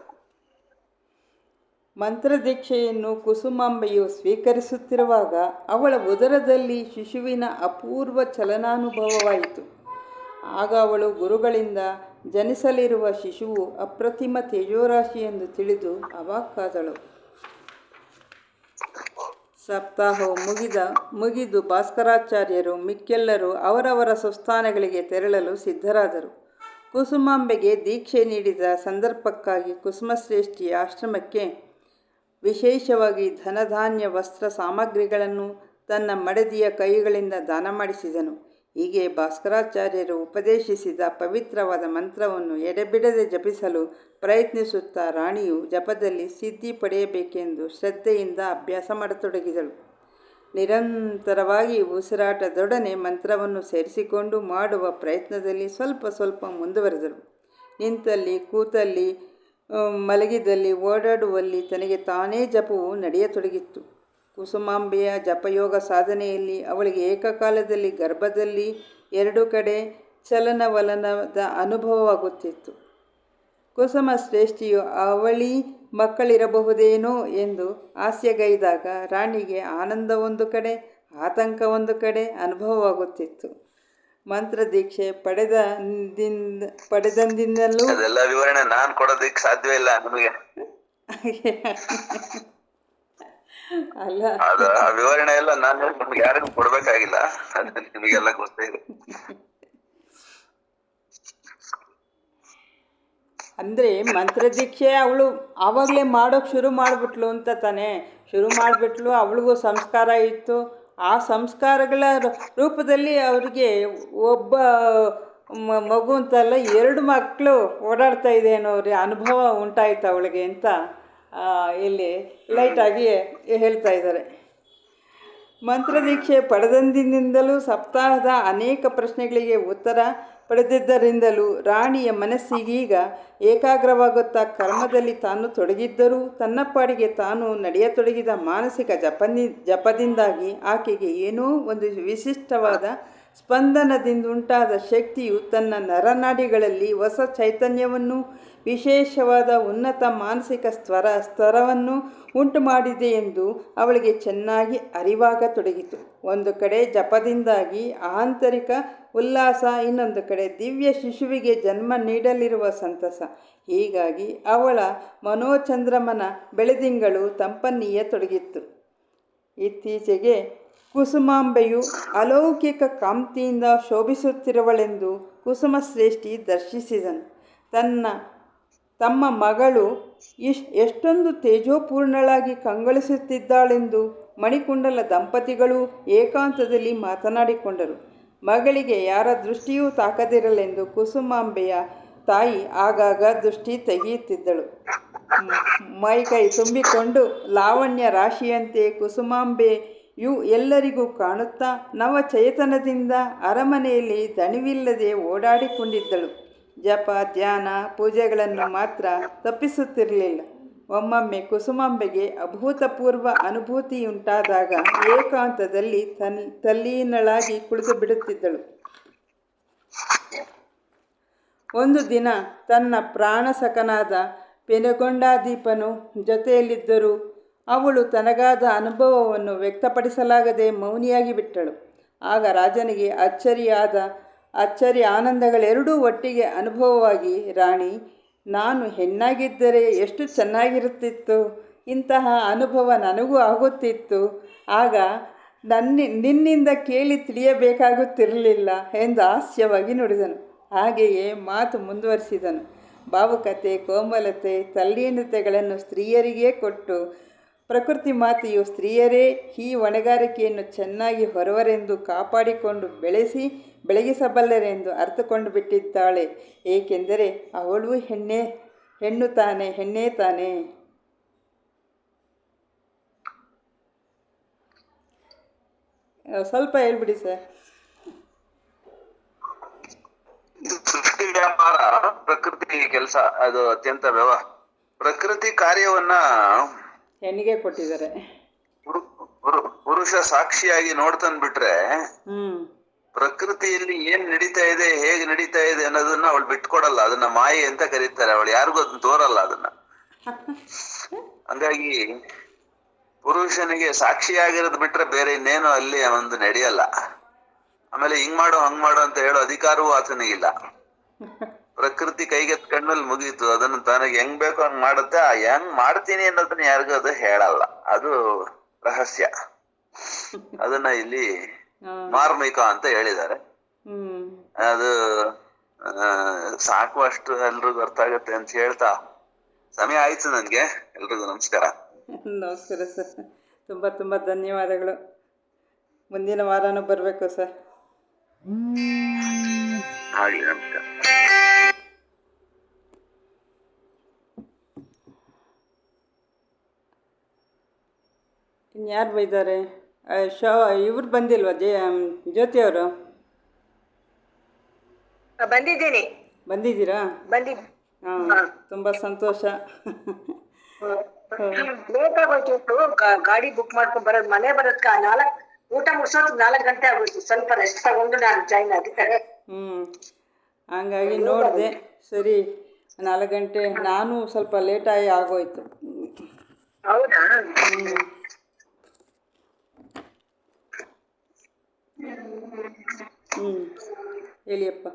ಮಂತ್ರದೀಕ್ಷೆಯನ್ನು ಕುಸುಮಾಂಬೆಯು ಸ್ವೀಕರಿಸುತ್ತಿರುವಾಗ ಅವಳ ಉದರದಲ್ಲಿ ಶಿಶುವಿನ ಅಪೂರ್ವ ಚಲನಾನುಭವವಾಯಿತು. ಆಗ ಅವಳು ಗುರುಗಳಿಂದ ಜನಿಸಲಿರುವ ಶಿಶುವು ಅಪ್ರತಿಮ ತೇಜೋರಾಶಿ ಎಂದು ತಿಳಿದು ಅವಾಕ್ಕಾದಳು. ಸಪ್ತಾಹವು ಮುಗಿದು ಭಾಸ್ಕರಾಚಾರ್ಯರು ಮಿಕ್ಕೆಲ್ಲರೂ ಅವರವರ ಸ್ವಸ್ಥಾನಗಳಿಗೆ ತೆರಳಲು ಸಿದ್ಧರಾದರು. ಕುಸುಮಾಂಬೆಗೆ ದೀಕ್ಷೆ ನೀಡಿದ ಸಂದರ್ಭಕ್ಕಾಗಿ ಕುಸುಮಶ್ರೇಷ್ಠಿಯ ಆಶ್ರಮಕ್ಕೆ ವಿಶೇಷವಾಗಿ ಧನಧಾನ್ಯ, ವಸ್ತ್ರ ಸಾಮಗ್ರಿಗಳನ್ನು ತನ್ನ ಮಡದಿಯ ಕೈಗಳಿಂದ ದಾನ ಮಾಡಿಸಿದನು. ಹೀಗೆ ಭಾಸ್ಕರಾಚಾರ್ಯರು ಉಪದೇಶಿಸಿದ ಪವಿತ್ರವಾದ ಮಂತ್ರವನ್ನು ಎಡೆಬಿಡದೆ ಜಪಿಸಲು ಪ್ರಯತ್ನಿಸುತ್ತಾ ರಾಣಿಯು ಜಪದಲ್ಲಿ ಸಿದ್ಧಿ ಪಡೆಯಬೇಕೆಂದು ಶ್ರದ್ಧೆಯಿಂದ ಅಭ್ಯಾಸ ಮಾಡತೊಡಗಿದಳು. ನಿರಂತರವಾಗಿ ಉಸಿರಾಟದೊಡನೆ ಮಂತ್ರವನ್ನು ಸೇರಿಸಿಕೊಂಡು ಮಾಡುವ ಪ್ರಯತ್ನದಲ್ಲಿ ಸ್ವಲ್ಪ ಮುಂದುವರೆದಳು. ನಿಂತಲ್ಲಿ, ಕೂತಲ್ಲಿ, ಮಲಗಿದಲ್ಲಿ, ಓಡಾಡುವಲ್ಲಿ ತನಗೆ ತಾನೇ ಜಪವು ನಡೆಯತೊಡಗಿತ್ತು. ಕುಸುಮಾಂಬೆಯ ಜಪಯೋಗ ಸಾಧನೆಯಲ್ಲಿ ಅವಳಿಗೆ ಏಕಕಾಲದಲ್ಲಿ ಗರ್ಭದಲ್ಲಿ 2 ಕಡೆ ಚಲನವಲನದ ಅನುಭವವಾಗುತ್ತಿತ್ತು. ಕುಸುಮ ಶ್ರೇಷ್ಠಿಯು ಅವಳಿ ಮಕ್ಕಳಿರಬಹುದೇನೋ ಎಂದು ಹಾಸ್ಯಗೈದಾಗ ರಾಣಿಗೆ ಆನಂದ ಒಂದು ಕಡೆ, ಆತಂಕ ಒಂದು ಕಡೆ ಅನುಭವವಾಗುತ್ತಿತ್ತು. ಮಂತ್ರದೀಕ್ಷೆ ಪಡೆದಂದಿನಲ್ಲೂ ಅದೆಲ್ಲ ವಿವರಣೆ ನಾನು ಕೊಡೋದಕ್ಕೆ ಸಾಧ್ಯ ಇಲ್ಲ ನಿಮಗೆ. ಅಲ್ಲ, ಆ ವಿವರಣೆ ಎಲ್ಲ ನಾನು ನಿಮ್ಗೆ ಯಾರಿಗೂ ಕೊಡ್ಬೇಕಾಗಿಲ್ಲ. ನಿಮಗೆಲ್ಲ ಗೊತ್ತಿದೆ. ಅಂದರೆ ಮಂತ್ರದೀಕ್ಷೆ ಅವಳು ಆವಾಗಲೇ ಮಾಡೋಕ್ಕೆ ಶುರು ಮಾಡಿಬಿಟ್ಲು ಅಂತ ತಾನೇ. ಶುರು ಮಾಡಿಬಿಟ್ಲು. ಅವಳಿಗೂ ಸಂಸ್ಕಾರ ಇತ್ತು. ಆ ಸಂಸ್ಕಾರಗಳ ರೂಪದಲ್ಲಿ ಅವರಿಗೆ ಒಬ್ಬ ಮಗು ಅಂತಲ್ಲ 2 ಮಕ್ಕಳು ಓಡಾಡ್ತಾ ಇದೆ ಅನ್ನೋ ಅನುಭವ ಉಂಟಾಯಿತು ಅವಳಿಗೆ ಅಂತ ಇಲ್ಲಿ ಲೈಟಾಗಿ ಹೇಳ್ತಾ ಇದ್ದಾರೆ. ಮಂತ್ರದೀಕ್ಷೆ ಪಡೆದಂದಿನಿಂದಲೂ ಸಪ್ತಾಹದ ಅನೇಕ ಪ್ರಶ್ನೆಗಳಿಗೆ ಉತ್ತರ ಪಡೆದಿದ್ದರಿಂದಲೂ ರಾಣಿಯ ಮನಸ್ಸಿಗೀಗ ಏಕಾಗ್ರವಾಗುತ್ತಾ ಕರ್ಮದಲ್ಲಿ ತಾನು ತೊಡಗಿದ್ದರೂ ತನ್ನ ಪಾಡಿಗೆ ತಾನು ನಡೆಯತೊಡಗಿದ ಮಾನಸಿಕ ಜಪದಿಂದಾಗಿ ಆಕೆಗೆ ಏನೋ ಒಂದು ವಿಶಿಷ್ಟವಾದ ಸ್ಪಂದನದಿಂದುಂಟಾದ ಶಕ್ತಿಯು ತನ್ನ ನರನಾಡಿಗಳಲ್ಲಿ ಹೊಸ ಚೈತನ್ಯವನ್ನು, ವಿಶೇಷವಾದ ಉನ್ನತ ಮಾನಸಿಕ ಸ್ತರವನ್ನು ಉಂಟು ಮಾಡಿದೆ ಎಂದು ಅವಳಿಗೆ ಚೆನ್ನಾಗಿ ಅರಿವಾಗತೊಡಗಿತು. ಒಂದು ಕಡೆ ಜಪದಿಂದಾಗಿ ಆಂತರಿಕ ಉಲ್ಲಾಸ, ಇನ್ನೊಂದು ಕಡೆ ದಿವ್ಯ ಶಿಶುವಿಗೆ ಜನ್ಮ ನೀಡಲಿರುವ ಸಂತಸ. ಹೀಗಾಗಿ ಅವಳ ಮನೋಚಂದ್ರಮನ ಬೆಳೆದಿಂಗಳು ತಂಪನ್ನೀಯತೊಡಗಿತ್ತು. ಇತ್ತೀಚೆಗೆ ಕುಸುಮಾಂಬೆಯು ಅಲೌಕಿಕ ಕಾಂತಿಯಿಂದ ಶೋಭಿಸುತ್ತಿರುವಳೆಂದು ಕುಸುಮಶ್ರೇಷ್ಠಿ ದರ್ಶಿಸಿದನು. ತಮ್ಮ ಮಗಳು ಎಷ್ಟೊಂದು ತೇಜೋಪೂರ್ಣಳಾಗಿ ಕಂಗೊಳಿಸುತ್ತಿದ್ದಾಳೆಂದು ಮಣಿಕುಂಡಲ ದಂಪತಿಗಳು ಏಕಾಂತದಲ್ಲಿ ಮಾತನಾಡಿಕೊಂಡರು. ಮಗಳಿಗೆ ಯಾರ ದೃಷ್ಟಿಯೂ ತಾಕದಿರಲೆಂದು ಕುಸುಮಾಂಬೆಯ ತಾಯಿ ಆಗಾಗ ದೃಷ್ಟಿ ತೆಗೆಯುತ್ತಿದ್ದಳು. ಮೈಕೈ ತುಂಬಿಕೊಂಡು ಲಾವಣ್ಯ ರಾಶಿಯಂತೆ ಕುಸುಮಾಂಬೆಯು ಎಲ್ಲರಿಗೂ ಕಾಣುತ್ತಾ ನವಚೇತನದಿಂದ ಅರಮನೆಯಲ್ಲಿ ದಣಿವಿಲ್ಲದೆ ಓಡಾಡಿಕೊಂಡಿದ್ದಳು. ಜಪ, ಧ್ಯಾನ, ಪೂಜೆಗಳನ್ನು ಮಾತ್ರ ತಪ್ಪಿಸುತ್ತಿರಲಿಲ್ಲ. ಒಮ್ಮೊಮ್ಮೆ ಕುಸುಮಾಂಬೆಗೆ ಅಭೂತಪೂರ್ವ ಅನುಭೂತಿಯುಂಟಾದಾಗ ಏಕಾಂತದಲ್ಲಿ ತಲ್ಲೀನಳಾಗಿ ಕುಳಿತು ಬಿಡುತ್ತಿದ್ದಳು. ಒಂದು ದಿನ ತನ್ನ ಪ್ರಾಣಸಖನಾದ ಪೆನುಗೊಂಡಾದೀಪನು ಜೊತೆಯಲ್ಲಿದ್ದರೂ ಅವಳು ತನಗಾದ ಅನುಭವವನ್ನು ವ್ಯಕ್ತಪಡಿಸಲಾಗದೆ ಮೌನಿಯಾಗಿ ಬಿಟ್ಟಳು. ಆಗ ರಾಜನಿಗೆ ಅಚ್ಚರಿ ಆನಂದಗಳೆರಡೂ ಒಟ್ಟಿಗೆ ಅನುಭವವಾಗಿ, ರಾಣಿ, ನಾನು ಹೆಣ್ಣಾಗಿದ್ದರೆ ಎಷ್ಟು ಚೆನ್ನಾಗಿರುತ್ತಿತ್ತು, ಇಂತಹ ಅನುಭವ ನನಗೂ ಆಗುತ್ತಿತ್ತು, ಆಗ ನಿನ್ನಿಂದ ಕೇಳಿ ತಿಳಿಯಬೇಕಾಗುತ್ತಿರಲಿಲ್ಲ ಎಂದು ಹಾಸ್ಯವಾಗಿ ನುಡಿದನು. ಹಾಗೆಯೇ ಮಾತು ಮುಂದುವರಿಸಿದನು. ಭಾವುಕತೆ, ಕೋಮಲತೆ, ತಲ್ಲೀನತೆಗಳನ್ನು ಸ್ತ್ರೀಯರಿಗೇ ಕೊಟ್ಟು ಪ್ರಕೃತಿ ಮಾತೆಯು ಸ್ತ್ರೀಯರೇ ಈ ಹೊಣೆಗಾರಿಕೆಯನ್ನು ಚೆನ್ನಾಗಿ ಹೊರವರೆಂದು ಕಾಪಾಡಿಕೊಂಡು ಬೆಳಗಿಸಬಲ್ಲರೆಂದು ಅರ್ಥಕೊಂಡು ಬಿಟ್ಟಿದ್ದಾಳೆ. ಏಕೆಂದರೆ ಅವಳು ಹೆಣ್ಣೇ ತಾನೇ. ಸ್ವಲ್ಪ ಹೇಳ್ಬಿಡಿ ಸರ್. ಸೃಷ್ಟಿ ವ್ಯಾಪಾರ ಪ್ರಕೃತಿ ಕೆಲಸ, ಅದು ಅತ್ಯಂತ ಪ್ರಕೃತಿ ಕಾರ್ಯವನ್ನ ಹೆಣ್ಣಿಗೆ ಕೊಟ್ಟಿದ್ದಾರೆ. ಪುರುಷ ಸಾಕ್ಷಿಯಾಗಿ ನೋಡ್ತಂದ್ಬಿಟ್ರೆ ಪ್ರಕೃತಿಯಲ್ಲಿ ಏನ್ ನಡೀತಾ ಇದೆ, ಹೇಗೆ ನಡೀತಾ ಇದೆ ಅನ್ನೋದನ್ನ ಅವಳು ಬಿಟ್ಕೊಡಲ್ಲ. ಅದನ್ನ ಮಾಯೆ ಅಂತ ಕರೀತಾರೆ. ಅವಳು ಯಾರಿಗೂ ಅದನ್ನ ತೋರಲ್ಲ ಅದನ್ನ. ಹಂಗಾಗಿ ಪುರುಷನಿಗೆ ಸಾಕ್ಷಿಯಾಗಿರೋದು ಬಿಟ್ರೆ ಬೇರೆ ಇನ್ನೇನು ಅಲ್ಲಿ ಒಂದು ನಡೆಯಲ್ಲ. ಆಮೇಲೆ ಹಿಂಗ್ ಮಾಡು ಹಂಗ್ ಮಾಡು ಅಂತ ಹೇಳೋ ಅಧಿಕಾರವೂ ಆತನಿಗಿಲ್ಲ. ಪ್ರಕೃತಿ ಕೈಗೆತ್ಕೊಂಡ್ಮೇಲೆ ಮುಗೀತು. ಅದನ್ನ ತನಗೆ ಹೆಂಗ್ ಬೇಕೋ ಹಂಗ್ ಮಾಡುತ್ತೆ. ಹೆಂಗ್ ಮಾಡ್ತೀನಿ ಅನ್ನೋದನ್ನ ಯಾರಿಗೂ ಅದು ಹೇಳಲ್ಲ. ಅದು ರಹಸ್ಯ. ಅದನ್ನ ಇಲ್ಲಿ ಮಾರ್ಮಿಕ ಅಂತ ಹೇಳಿದ್ದಾರೆ. ಅದು ಸಾಕು, ಅಷ್ಟು ಎಲ್ರಿಗೂ ಅರ್ಥ ಆಗತ್ತೆ ಅಂತ ಹೇಳ್ತಾ ಸಮಯ ಆಯ್ತು ನನ್ಗೆ. ಎಲ್ರಿಗೂ ನಮಸ್ಕಾರ. ನಮಸ್ಕಾರ ಸರ್. ತುಂಬ ಧನ್ಯವಾದಗಳು. ಮುಂದಿನ ವಾರನೂ ಬರಬೇಕು ಸರ್. ಹಾಗೆ ನಮಸ್ಕಾರ. ಇನ್ಯಾರು ಬೈದ್ದಾರೆ? ಇವ್ರು ಬಂದಿಲ್ವಾ? ಜ್ಯೋತಿ ಅವರು ಬಂದಿದ್ದೀರಾ? ಹಾಂ, ತುಂಬ ಸಂತೋಷ. ಲೇಟ್ ಆಗೋಯ್ತು. ಗಾಡಿ ಬುಕ್ ಮಾಡ್ಕೊಂಡ್ ಬರೋದು, ಮನೆ ಬರೋದ್ಕ ಊಟ ಮುಗಿಸೋದು 4 ಗಂಟೆ ಆಗೋಯ್ತು. ಸ್ವಲ್ಪ ರೆಸ್ಟ್ ತಗೊಂಡು ನಾನು ಜಾಯ್ನ್ ಆಗಿದ್ದೆ. ಹಂಗಾಗಿ ನೋಡಿದೆ. ಸರಿ, 4 ಗಂಟೆ. ನಾನು ಸ್ವಲ್ಪ ಲೇಟಾಗಿ ಆಗೋಯ್ತು. ಹೌದಾ? ಹೇಳಿಯಪ್ಪ.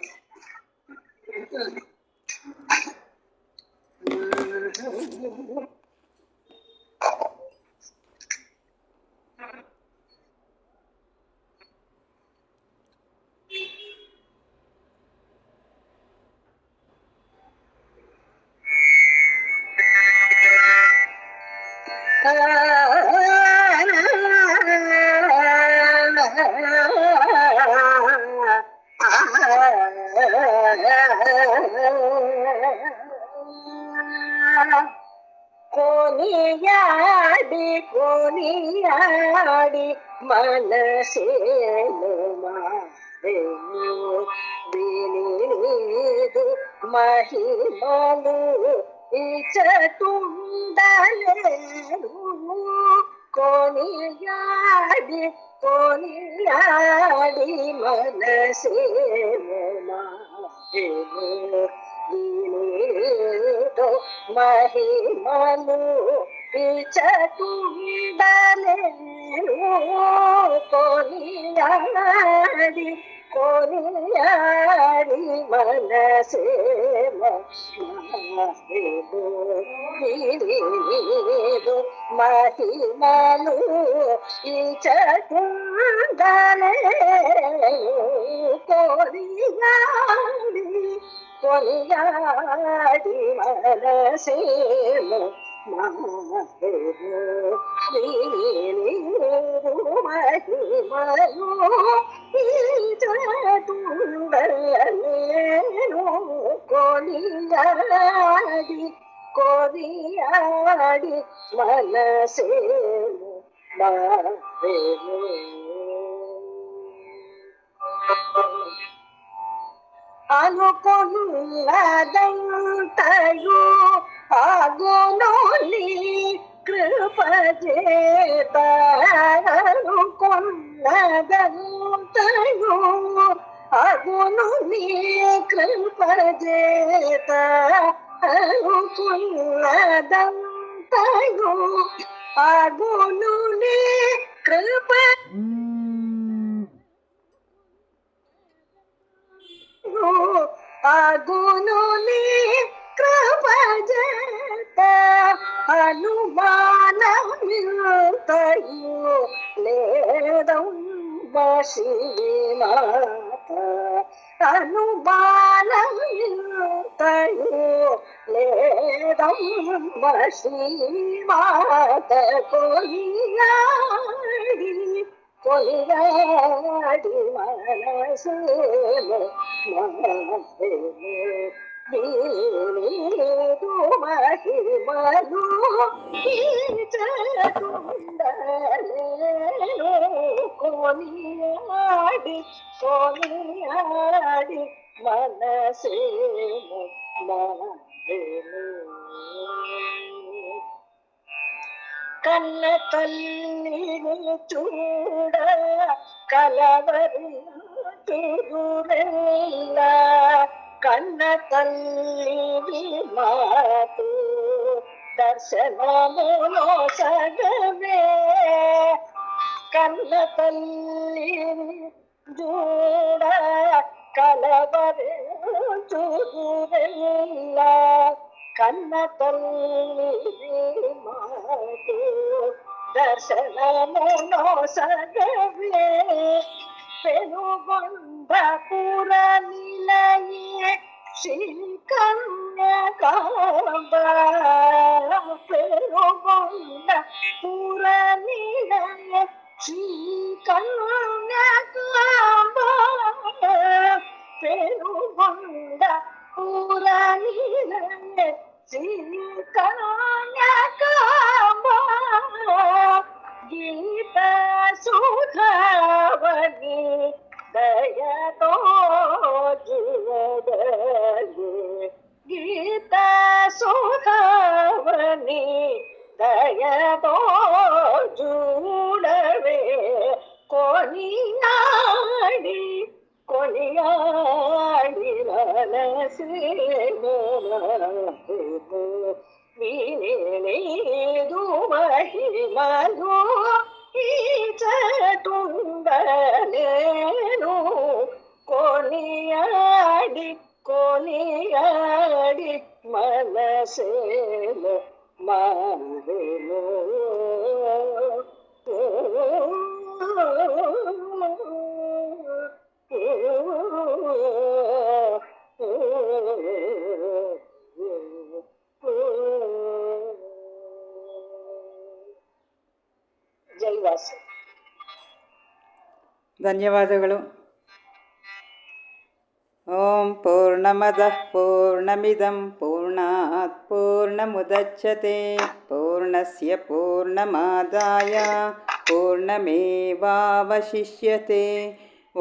ಕೋನಿಯಾಡಿ ಮನಸೇನು ಮಾಡೆನು ಬಿನಿದು ಮಹಿಮನು ಈಚ ತುಂಡಲೇನು. ಕೋನಿಯಾಡಿ ಮನಸೇನು ಮಾಡೆನು ಬಿನಿದು ಮಹಿಮನು ಈಚ ತುಂಡಲೇನು. ಕೋನಿಯಾಡಿ ಮನಸೇ ಮಹಿಮನು ಈಚ ತುಂಡಲೇನು. ಕೋನಿಯಾಡಿ ಕೊನೆಯಾಡಿ ಮನಸೇನು ಮಹಿಮನು ತುಂಡಲೇನು ಕೊನೆಯಾಡಿ ಕೊನೆಯಾಡಿ ಮನಸೇನು ಮಹಿಮನು అనుకున్నదంతయు ఆగును నీ కృపజేత అనుకున్నదంతయు ఆగును నీ కృపజేత అనుకున్నదంతయు ఆగును నీ కృప ఆగును నీ కృపజేత అనుమానమింతయు లేదమ్మ శ్రీమాత అనుమానమింతయు లేదమ్మ శ్రీమాత కొలియాడి కొలియాడి మనసేను వీలేదు మహిమను ఈచకుండలేను కొనియాడి కొనియాడి మనసేను కన్న తల్లిని చూడ కలవరి తిరువెల్ల కన్న తల్లి మాತು దర్శనములో సగవే కన్న తల్లిని చూడ కలవరి తిరువెల్ల కన్న తల్లి మాತು దర్శనములో సగవే పెనుగొండ పుర నిలయే శ్రీ కన్యకాంబ పెనుగొండ పుర నిలయే శ్రీ కన్యకాంబ పెనుగొండ పుర నిలయే శ్రీ కన్యకాంబ గీత సుఖవని దయతో జీవదలి గీత సుఖవని దయతో చూడవే కొనియాడి కొనియాడి మనసేను వినేలేదు మహిమను ఈచటుండలేను కొనియాడి కొనియాడి మనసేను మారెను ಜೈವಾಸ ಧನ್ಯವಾದಗಳು. ಓಂ ಪೂರ್ಣಮದಃ ಪೂರ್ಣಮಿದಂ ಪೂರ್ಣಾತ್ ಪೂರ್ಣಮುದಚ್ಯತೆ ಪೂರ್ಣಸ್ಯ ಪೂರ್ಣಮಾದಾಯ ಪೂರ್ಣಮೇವಾವಶಿಷ್ಯತೆ.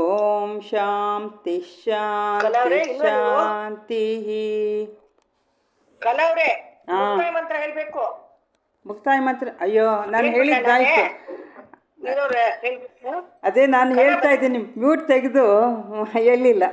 ಓಂ ಶಾಂತಿ ಶಾಂತಿ ಶಾಂತಿ. ಕಲವ್ರೆ ಹಾ. ಮುಕ್ತಾಯ ಮಂತ್ರ ಹೇಳ್ಬೇಕು. ಮುಕ್ತಾಯ ಮಂತ್ರ ಅಯ್ಯೋ ನಾನು ಹೇಳಿದ್ದಾಯ್ತು. ಅದೇ ನಾನು ಹೇಳ್ತಾ ಇದ್ದೀನಿ, ಮ್ಯೂಟ್ ತೆಗೆದು ಹೇಳಿಲ್ಲ.